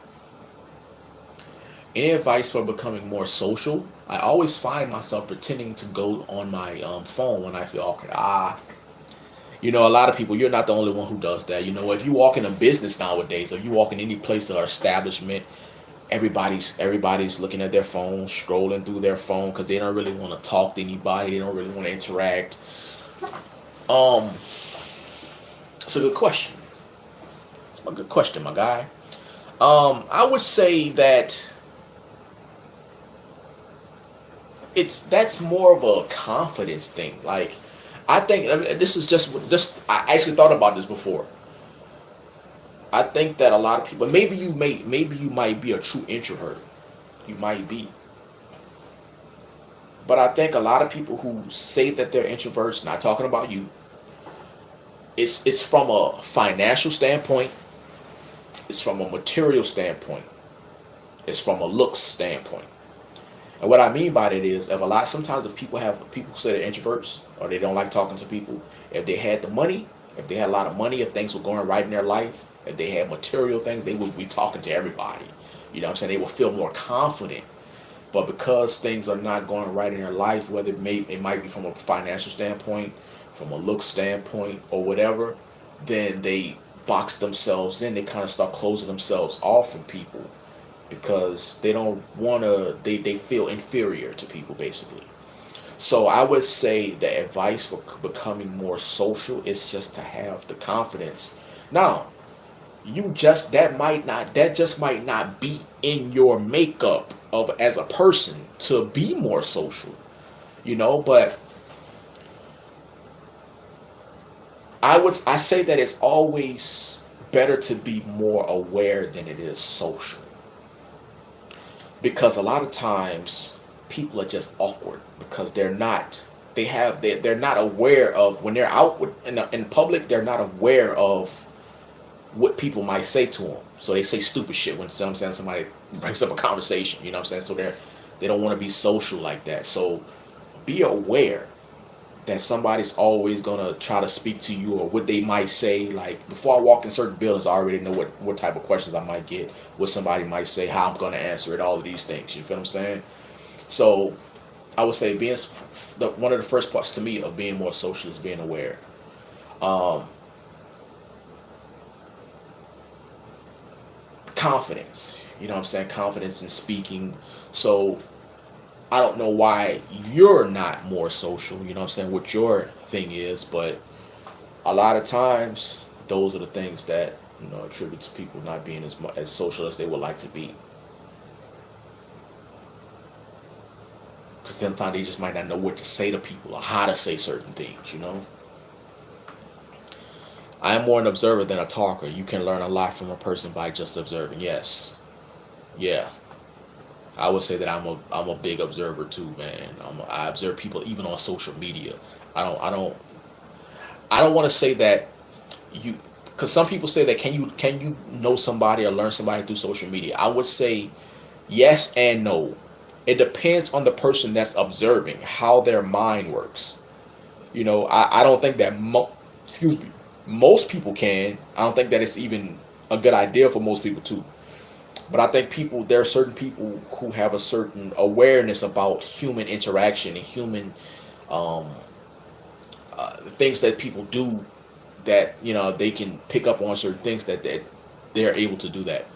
Speaker 1: Any advice for becoming more social? I always find myself pretending to go on my phone when I feel awkward. A lot of people, you're not the only one who does that. If you walk in a business nowadays, or you walk in any place or establishment, everybody's looking at their phone, scrolling through their phone, because they don't really want to talk to anybody. They don't really want to interact. It's a good question. It's a good question, my guy. I would say that that's more of a confidence thing. Like, I think this is just I actually thought about this before. I think that a lot of people, maybe you might be a true introvert. You might be. But I think a lot of people who say that they're introverts, not talking about you, it's from a financial standpoint, it's from a material standpoint, it's from a looks standpoint. And what I mean by that is, sometimes if people say they're introverts or they don't like talking to people, if they had the money, if they had a lot of money, if things were going right in their life, if they had material things, they would be talking to everybody. You know what I'm saying? They will feel more confident. But because things are not going right in their life, whether it might be from a financial standpoint, from a look standpoint, or whatever, then they box themselves in. They kind of start closing themselves off from people because they don't want to. They feel inferior to people, basically. So I would say the advice for becoming more social is just to have the confidence. Now, that just might not be in your makeup of as a person to be more social, but I say that it's always better to be more aware than it is social, because a lot of times people are just awkward because they're not aware of, when they're out in public, they're not aware of what people might say to them. So they say stupid shit when somebody brings up a conversation, you know what I'm saying? So they don't want to be social like that. So be aware that somebody's always gonna try to speak to you, or what they might say. Like, before I walk in certain buildings, I already know what type of questions I might get, what somebody might say, how I'm gonna answer it, all of these things. You feel what I'm saying? So I would say one of the first parts to me of being more social is being aware. Um, Confidence, you know what I'm saying? Confidence in speaking. So I don't know why you're not more social, you know what I'm saying, what your thing is, but a lot of times those are the things that, attribute to people not being as social as they would like to be. Because sometimes they just might not know what to say to people or how to say certain things. I am more an observer than a talker. You can learn a lot from a person by just observing. Yes. Yeah. I would say that I'm a big observer too, man. I observe people even on social media. I don't I don't I don't want to say that you, because some people say that can you know somebody or learn somebody through social media. I would say yes and no. It depends on the person that's observing, how their mind works. I don't think that excuse me, most people can. I don't think that it's even a good idea for most people too. But I think there are certain people who have a certain awareness about human interaction and human um, things that people do, that they can pick up on certain things that they're able to do that.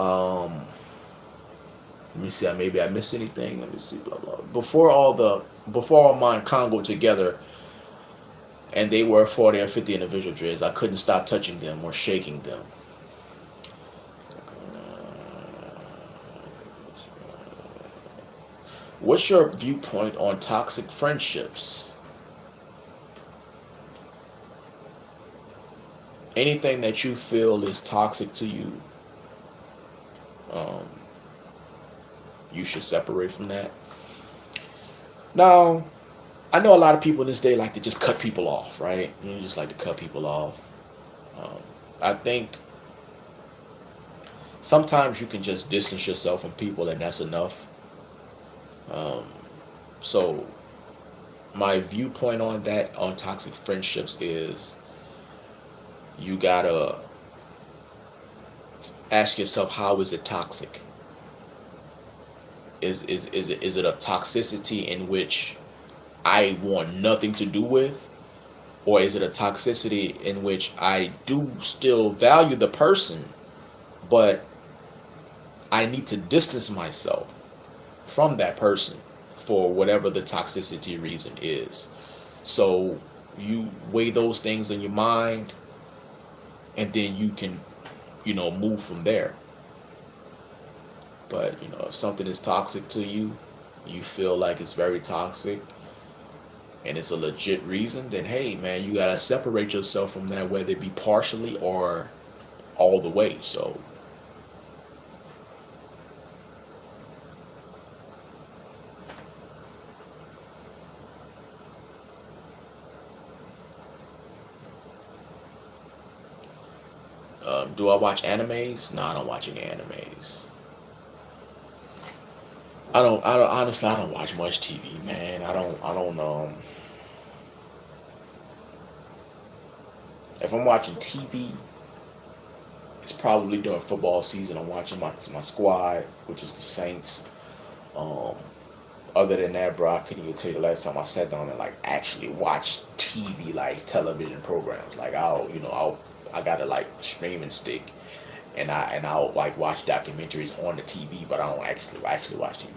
Speaker 1: Um, Let me see. Maybe I missed anything. Let me see. Blah blah. Before all mine Congo together, and they were 40 or 50 individual dreads, I couldn't stop touching them or shaking them. What's your viewpoint on toxic friendships? Anything that you feel is toxic to you, um, you should separate from that. Now, I know a lot of people in this day like to just cut people off, right? You just like to cut people off. Um, I think sometimes you can just distance yourself from people, and that's enough. Um, so my viewpoint on that, on toxic friendships, is you gotta ask yourself, how is it toxic? Is it a toxicity in which I want nothing to do with, or is it a toxicity in which I do still value the person, but I need to distance myself from that person for whatever the toxicity reason is? So you weigh those things in your mind, and then you can, move from there. But if something is toxic to you, you feel like it's very toxic, and it's a legit reason, then hey, man, you gotta separate yourself from that, whether it be partially or all the way. So do I watch animes? No, I don't watch any animes. honestly, I don't watch much TV, man. I don't if I'm watching TV, it's probably during football season. I'm watching my squad, which is the Saints. Um, Other than that, bro, I couldn't even tell you the last time I sat down and like actually watch TV, like television programs. Like I got a like streaming stick, and I'll like watch documentaries on the TV, but I don't actually watch TV.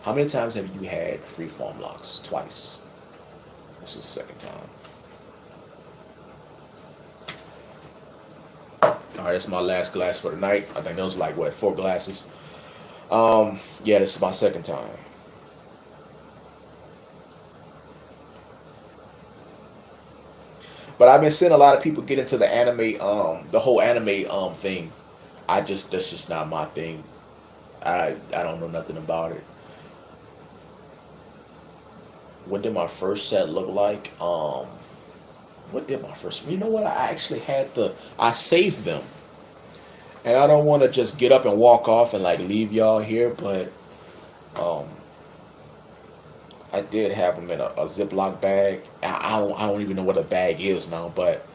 Speaker 1: How many times have you had Freeform Locks? Twice. This is the second time. All right, that's my last glass for the night. I think those were like what, 4 glasses. Yeah, this is my second time. But I've been seeing a lot of people get into the whole anime thing. That's just not my thing. I don't know nothing about it. What did my first set look like? What did my first? You know what? I actually I saved them, and I don't want to just get up and walk off and like leave y'all here, but um, I did have them in a Ziploc bag. I don't even know what a bag is now, but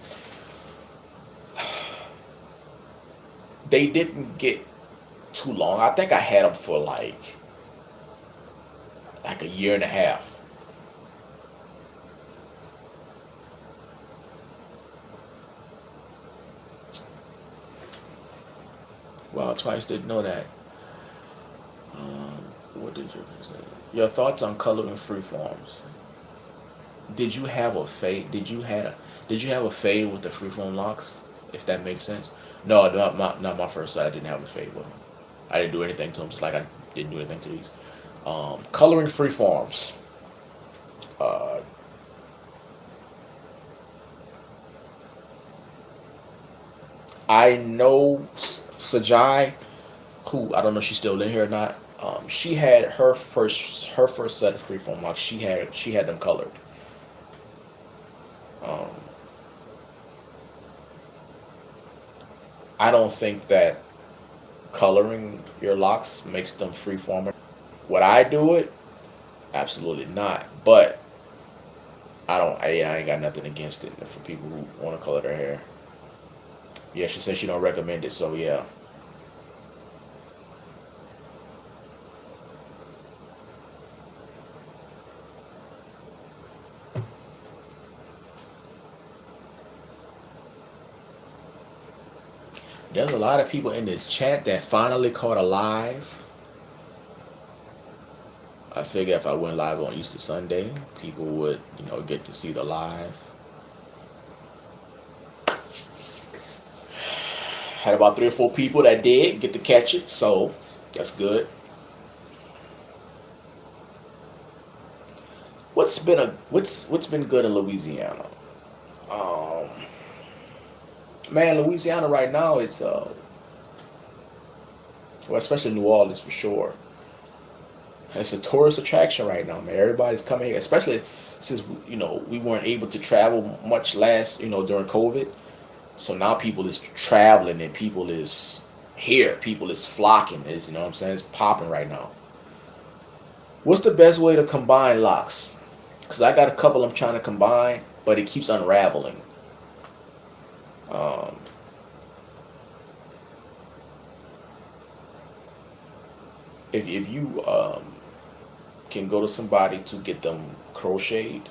Speaker 1: they didn't get too long. I think I had them for like a year and a half. Well, Twice didn't know that. Um, what did you say? Your thoughts on coloring free forms? Did you have a fade? Did you have a fade with the freeform locks? If that makes sense. No, not my first side. I didn't have a fade with them. I didn't do anything to them. Just like I didn't do anything to these. Coloring freeforms. Uh, I know Sajai, who I don't know if she's still in here or not. She had her first set of freeform locks. She had them colored. Um, I don't think that coloring your locks makes them freeform. Would I do it? Absolutely not. But I don't. I ain't got nothing against it for people who want to color their hair. Yeah, she said she don't recommend it. So yeah, there's a lot of people in this chat that finally caught a live. I figure if I went live on Easter Sunday, people would, get to see the live. Had about 3 or 4 people that did get to catch it, so that's good. What's been good in Louisiana? Um, Man, Louisiana right now it's well, especially New Orleans for sure. It's a tourist attraction right now, man. Everybody's coming here, especially since we weren't able to travel much last during COVID. So now people is traveling and people is here. People is flocking. It's what I'm saying. It's popping right now. What's the best way to combine locks? Because I got a couple I'm trying to combine, but it keeps unraveling. Um, if you can go to somebody to get them crocheted,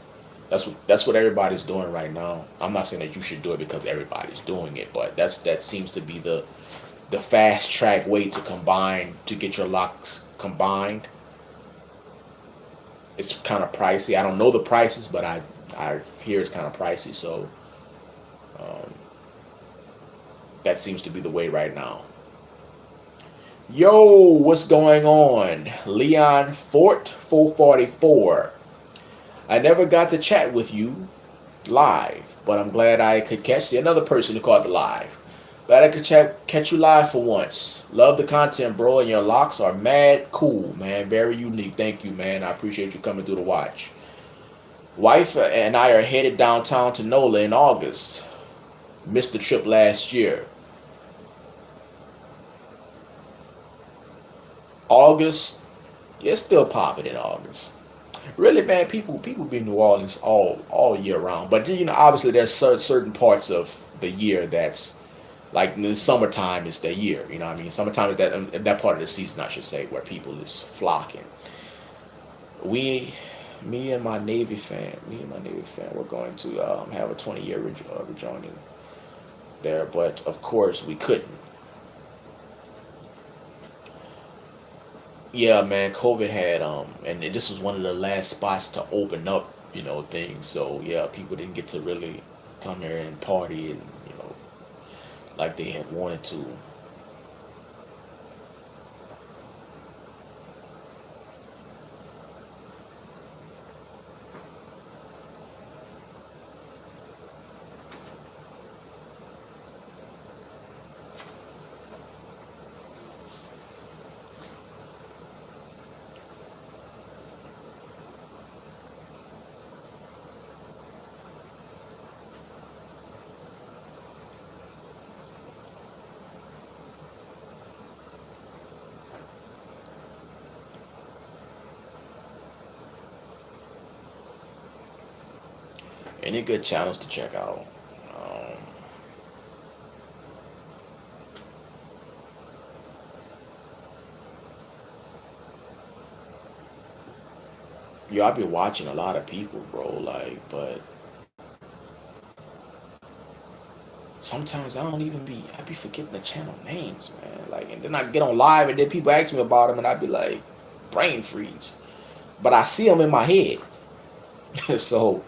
Speaker 1: that's what everybody's doing right now. I'm not saying that you should do it because everybody's doing it, but that seems to be the fast track way to get your locks combined. It's kind of pricey. I don't know the prices, but I hear it's kind of pricey. So um, that seems to be the way right now. Yo, what's going on? Leon Fort 444. I never got to chat with you live, but I'm glad I could catch another person who caught the live. Glad I could catch you live for once. Love the content, bro, and your locks are mad cool, man. Very unique. Thank you, man. I appreciate you coming through to watch. Wife and I are headed downtown to NOLA in August. Missed the trip last year. August, It's still popping in August. Really, man, people be in New Orleans all year round. But you know, obviously, there's certain parts of the year that's like in the summertime is the year. You know what I mean? Summertime is that part of the season, I should say, where people is flocking. We, me and my Navy fan, we're going to have a 20-year rejoining there, but of course we couldn't. Yeah, man, COVID had and this was one of the last spots to open up, you know, things. So yeah, people didn't get to really come here and party and you know like they had wanted to. Any good channels to check out? Um, Yo, I be watching a lot of people, bro. Like, but sometimes I be forgetting the channel names, man. Like, and then I get on live and then people ask me about them and I be like, brain freeze. But I see them in my head. So,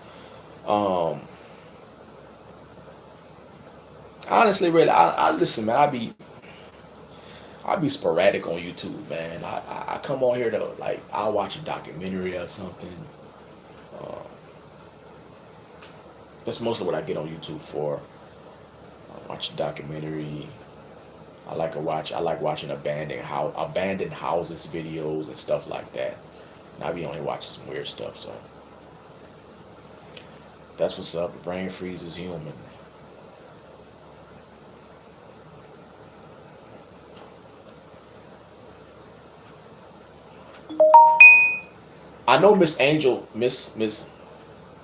Speaker 1: um, honestly, really, I listen, man. I be sporadic on YouTube, man. I come on here to like I'll watch a documentary or something. Uh, that's mostly what I get on YouTube for. I watch a documentary. I like watching abandoned houses videos and stuff like that. And I be only watching some weird stuff. So that's what's up. The brain freeze is human. I know Miss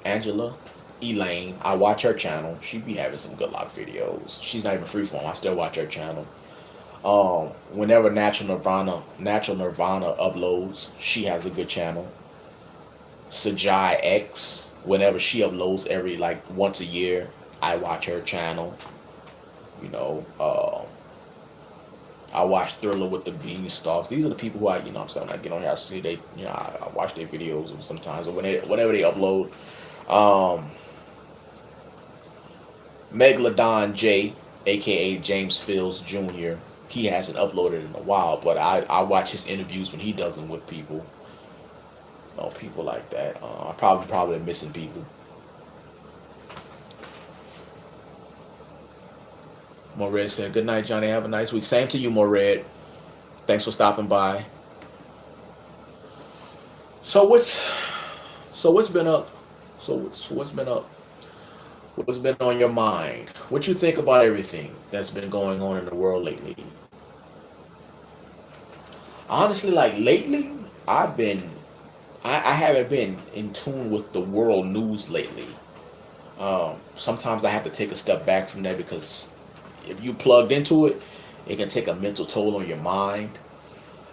Speaker 1: Angela Elaine. I watch her channel. She be having some good luck videos. She's not even freeform. I still watch her channel. Whenever Natural Nirvana uploads, she has a good channel. Sajai X, whenever she uploads every like once a year, I watch her channel. You know, I watch Thriller with the Beanstalks. These are the people who I, you know, I'm saying I get on here, I see they, you know, I watch their videos sometimes or whenever they upload. Um, Megalodon J, aka James Fields Jr. He hasn't uploaded in a while, but I watch his interviews when he does them with people. You know, people like that. I probably missing people. Mored said, "Good night, Johnny. Have a nice week." Same to you, Mored. Thanks for stopping by. So what's been up? What's been up? What's been on your mind? What you think about everything that's been going on in the world lately? Honestly, like lately, I haven't been in tune with the world news lately. Sometimes I have to take a step back from that because if you plugged into it, it can take a mental toll on your mind.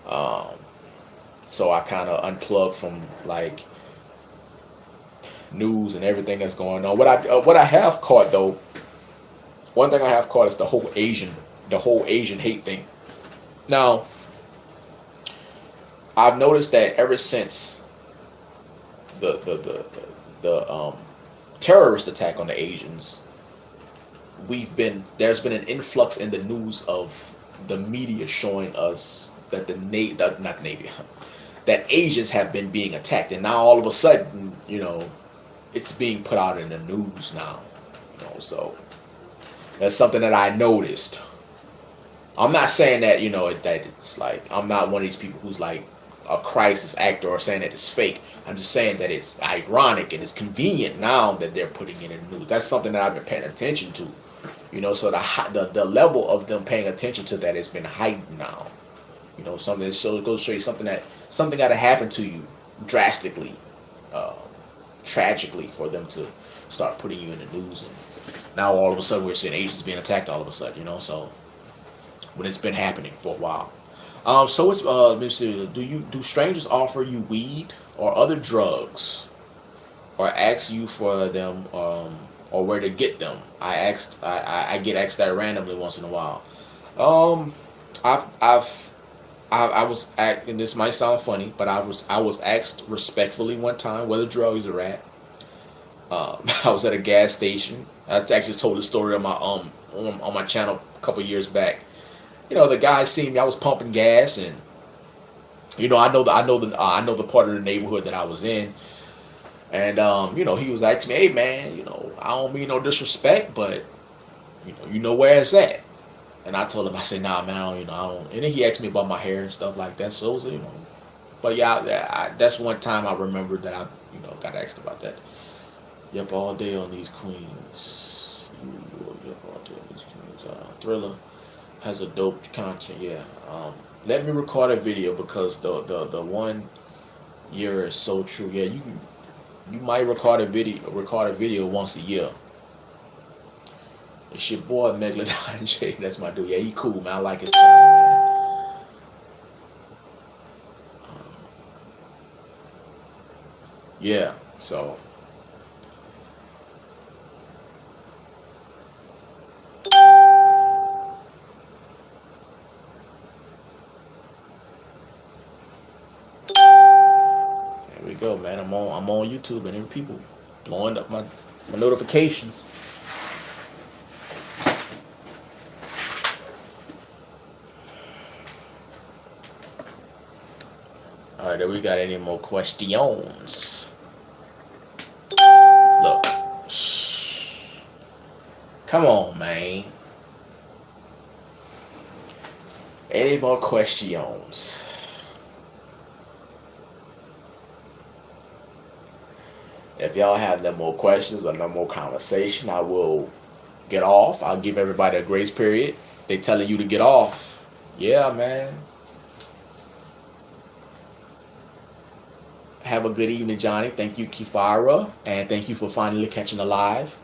Speaker 1: Um, so I kind of unplugged from like news and everything that's going on. What I have caught though, one thing I have caught is the whole Asian hate thing. Now, I've noticed that ever since the the the the terrorist attack on the Asians, there's been an influx in the news of the media showing us that not the Navy, that Asians have been being attacked, and now all of a sudden, you know, it's being put out in the news now. You know, so that's something that I noticed. I'm not saying that, you know, that it's like I'm not one of these people who's like a crisis actor or saying that it's fake. I'm just saying that it's ironic and it's convenient now that they're putting it in the news. That's something that I've been paying attention to. You know, so the level of them paying attention to that has been heightened now. You know, something, so it goes to show you something got to happen to you drastically, uh, tragically, for them to start putting you in the news. And now all of a sudden we're seeing Asians being attacked all of a sudden, you know. So when it's been happening for a while. So it's let me see, do strangers offer you weed or other drugs, or ask you for them, or where to get them? I get asked that randomly once in a while. Um, I was act, and this might sound funny, but I was asked respectfully one time where the drugs are at. I was at a gas station. I actually told the story on my on my channel a couple years back. You know, the guy seen me. I was pumping gas, and you know, I know the part of the neighborhood that I was in, and you know, he was asking me, "Hey, man, you know, I don't mean no disrespect, but you know where it's at." And I told him, I said, "Nah, man, I don't." And then he asked me about my hair and stuff like that. So it was, you know, but yeah, that's one time I remembered that I, got asked about that. Yep, all day on these queens. Yep, all day on these queens. Thriller has a dope content. Yeah. Let me record a video, because the 1 year is so true. Yeah, you might record a video once a year. It's your boy Megalodon J. That's my dude. Yeah, he cool, man. I like his channel, man. Yeah, so there we go, man. I'm on YouTube, and there are people blowing up my notifications. All right, do we got any more questions? Look, come on, man. Any more questions? If y'all have no more questions or no more conversation, I will get off. I'll give everybody a grace period. They telling you to get off. Yeah, man. Have a good evening, Johnny. Thank you, Kifara, and thank you for finally catching the live.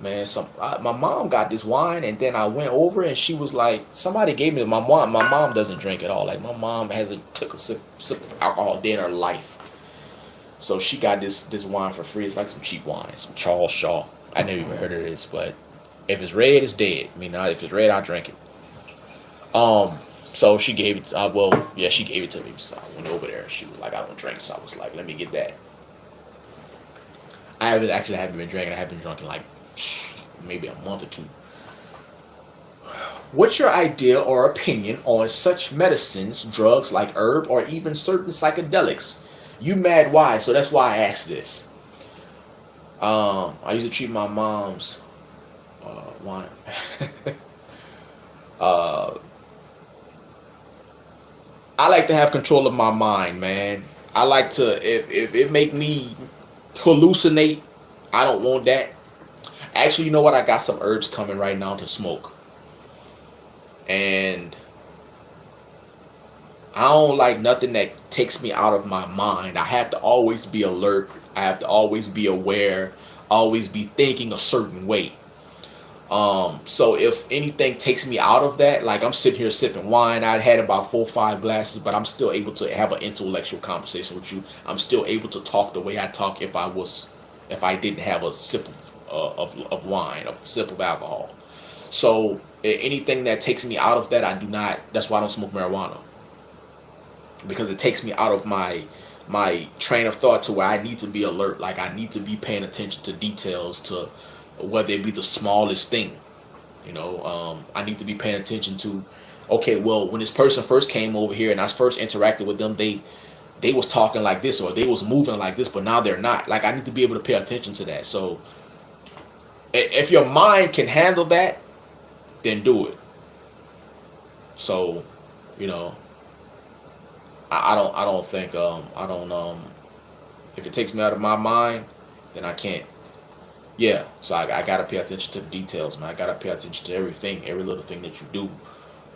Speaker 1: Man, my mom got this wine, and then I went over, and she was like, somebody gave me my mom. My mom doesn't drink at all. Like, my mom hasn't took a sip of alcohol a day in her life. So she got this wine for free. It's like some cheap wine, some Charles Shaw. I never even heard of this, but if it's red, it's dead. I mean, if it's red, I'll drink it. So she gave it. She gave it to me. So I went over there. She was like, I don't drink. So I was like, let me get that. I haven't been drinking. I haven't been drinking like maybe a month or two. What's your idea or opinion on such medicines, drugs like herb, or even certain psychedelics? You mad why? So that's why I asked this. I used to treat my mom's wine. I like to have control of my mind, man. I like to, if it make me hallucinate, I don't want that. Actually, you know what? I got some herbs coming right now to smoke. And I don't like nothing that takes me out of my mind. I have to always be alert. I have to always be aware, always be thinking a certain way. So if anything takes me out of that, like I'm sitting here sipping wine, I had about 4 or 5 glasses, but I'm still able to have an intellectual conversation with you. I'm still able to talk the way I talk if I didn't have a sip of wine, a sip of alcohol. So anything that takes me out of that, I do not. That's why I don't smoke marijuana, because it takes me out of my train of thought to where I need to be alert. Like I need to be paying attention to details, to whether it be the smallest thing. I need to be paying attention to, okay, well, when this person first came over here and I first interacted with them, they was talking like this, or they was moving like this, but now they're not. Like I need to be able to pay attention to that. So if your mind can handle that, then do it. So, I don't think if it takes me out of my mind, then I can't. So I gotta pay attention to the details, man. I gotta pay attention to everything, every little thing that you do.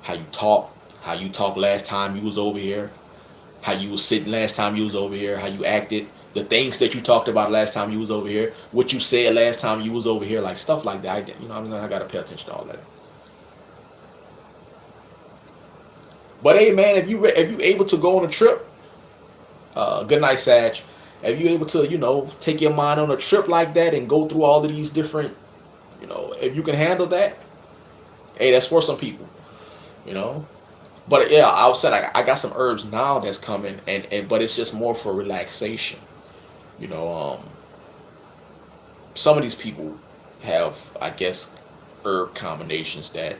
Speaker 1: how you talk, how you talked last time you was over here, how you was sitting last time you was over here, how you acted, the things that you talked about last time you was over here, what you said last time you was over here, like stuff like that. I gotta pay attention to all that. But hey, man, if you able to go on a trip, good night, Sag. If you able to, take your mind on a trip like that and go through all of these different, if you can handle that, hey, that's for some people, you know. But yeah, outside, I got some herbs now that's coming, and but it's just more for relaxation, you know. Some of these people have, I guess, herb combinations that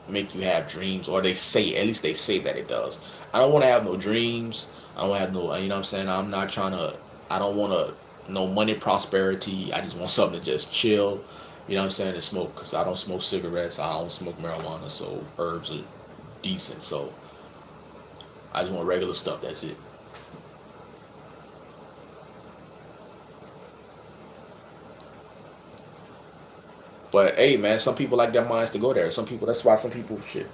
Speaker 1: make you have dreams, or they say, at least they say that it does. I don't want to have no dreams. I don't have no, you know what I'm saying? I'm not trying to, I don't want to, no money, prosperity. I just want something to just chill, you know what I'm saying, and smoke, because I don't smoke cigarettes. I don't smoke marijuana, so herbs are decent. So I just want regular stuff. That's it. But hey, man, some people like their minds to go there. Some people, that's why some people, shit,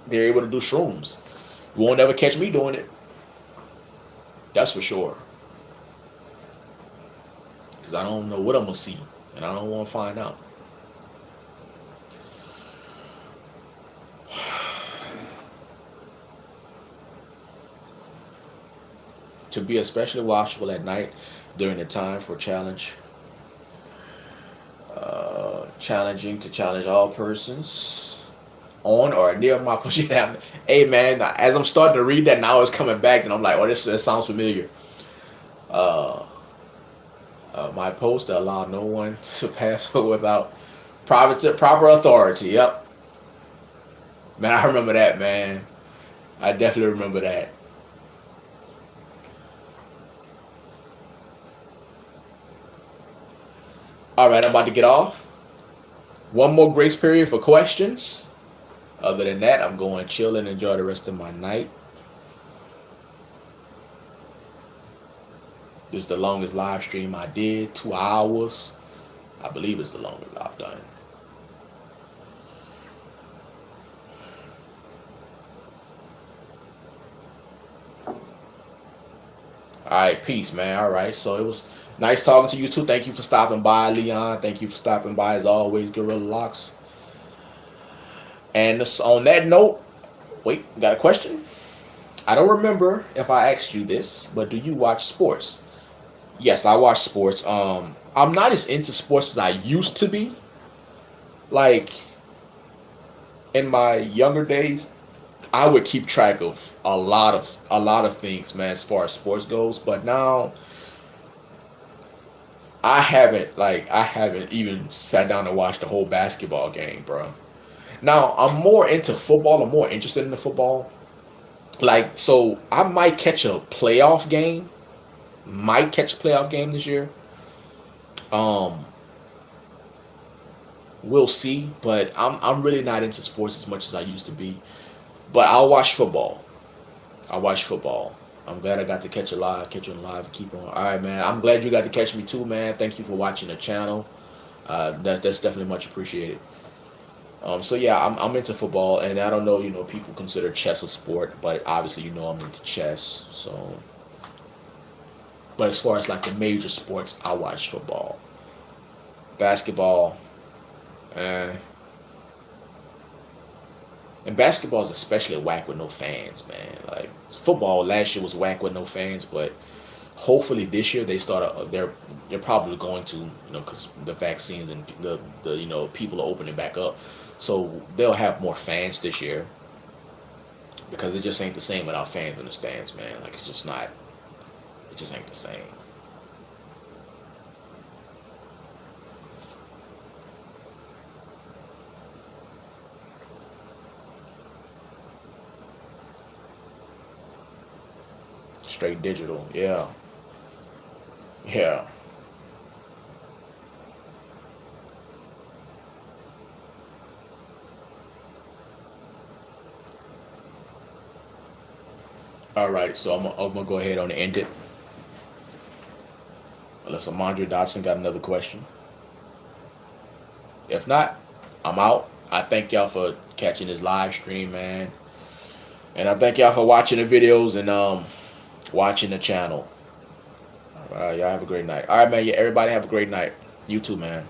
Speaker 1: they're able to do shrooms. You won't ever catch me doing it. That's for sure. Because I don't know what I'm going to see. And I don't want to find out. To be especially watchful at night during the time for challenge. Challenging to challenge all persons on or near my position. Hey, man, as I'm starting to read that now, it's coming back, and I'm like, oh, this sounds familiar. My post to allow no one to pass without proper authority. Yep, man, I remember that, man. I definitely remember that. All right, I'm about to get off. One more grace period for questions. Other than that, I'm going to chill and enjoy the rest of my night. This is the longest live stream I did, 2 hours. I believe it's the longest I've done. All right, peace, man. All right, so it was nice talking to you too. Thank you for stopping by, Leon. Thank you for stopping by, as always, Gorilla Locks. And on that note, wait, got a question? I don't remember if I asked you this, but do you watch sports? Yes, I watch sports. I'm not as into sports as I used to be. Like in my younger days, I would keep track of a lot of things, man, as far as sports goes. But now I haven't even sat down and watched the whole basketball game, bro. Now I'm more into football. I'm more interested in the football. Like, so I might catch a playoff game. Might catch a playoff game this year. Um, we'll see. But I'm really not into sports as much as I used to be. But I'll watch football. I watch football. I'm glad I got to catch you live, keep on. All right, man. I'm glad you got to catch me too, man. Thank you for watching the channel. That's definitely much appreciated. So yeah, I'm into football, and I don't know, people consider chess a sport, but obviously, I'm into chess. So, but as far as like the major sports, I watch football, basketball, and basketball is especially whack with no fans, man. Like football last year was whack with no fans, but hopefully this year they're probably going to, because the vaccines and the people are opening back up, so they'll have more fans this year, because it just ain't the same without fans in the stands, man. Like it's just not, it just ain't the same. Straight digital, yeah. Yeah. All right, so I'm gonna go ahead and end it. Unless Amandre Dodson got another question. If not, I'm out. I thank y'all for catching this live stream, man. And I thank y'all for watching the videos and watching the channel. All right, y'all have a great night. All right, man. Yeah, everybody have a great night. You too, man.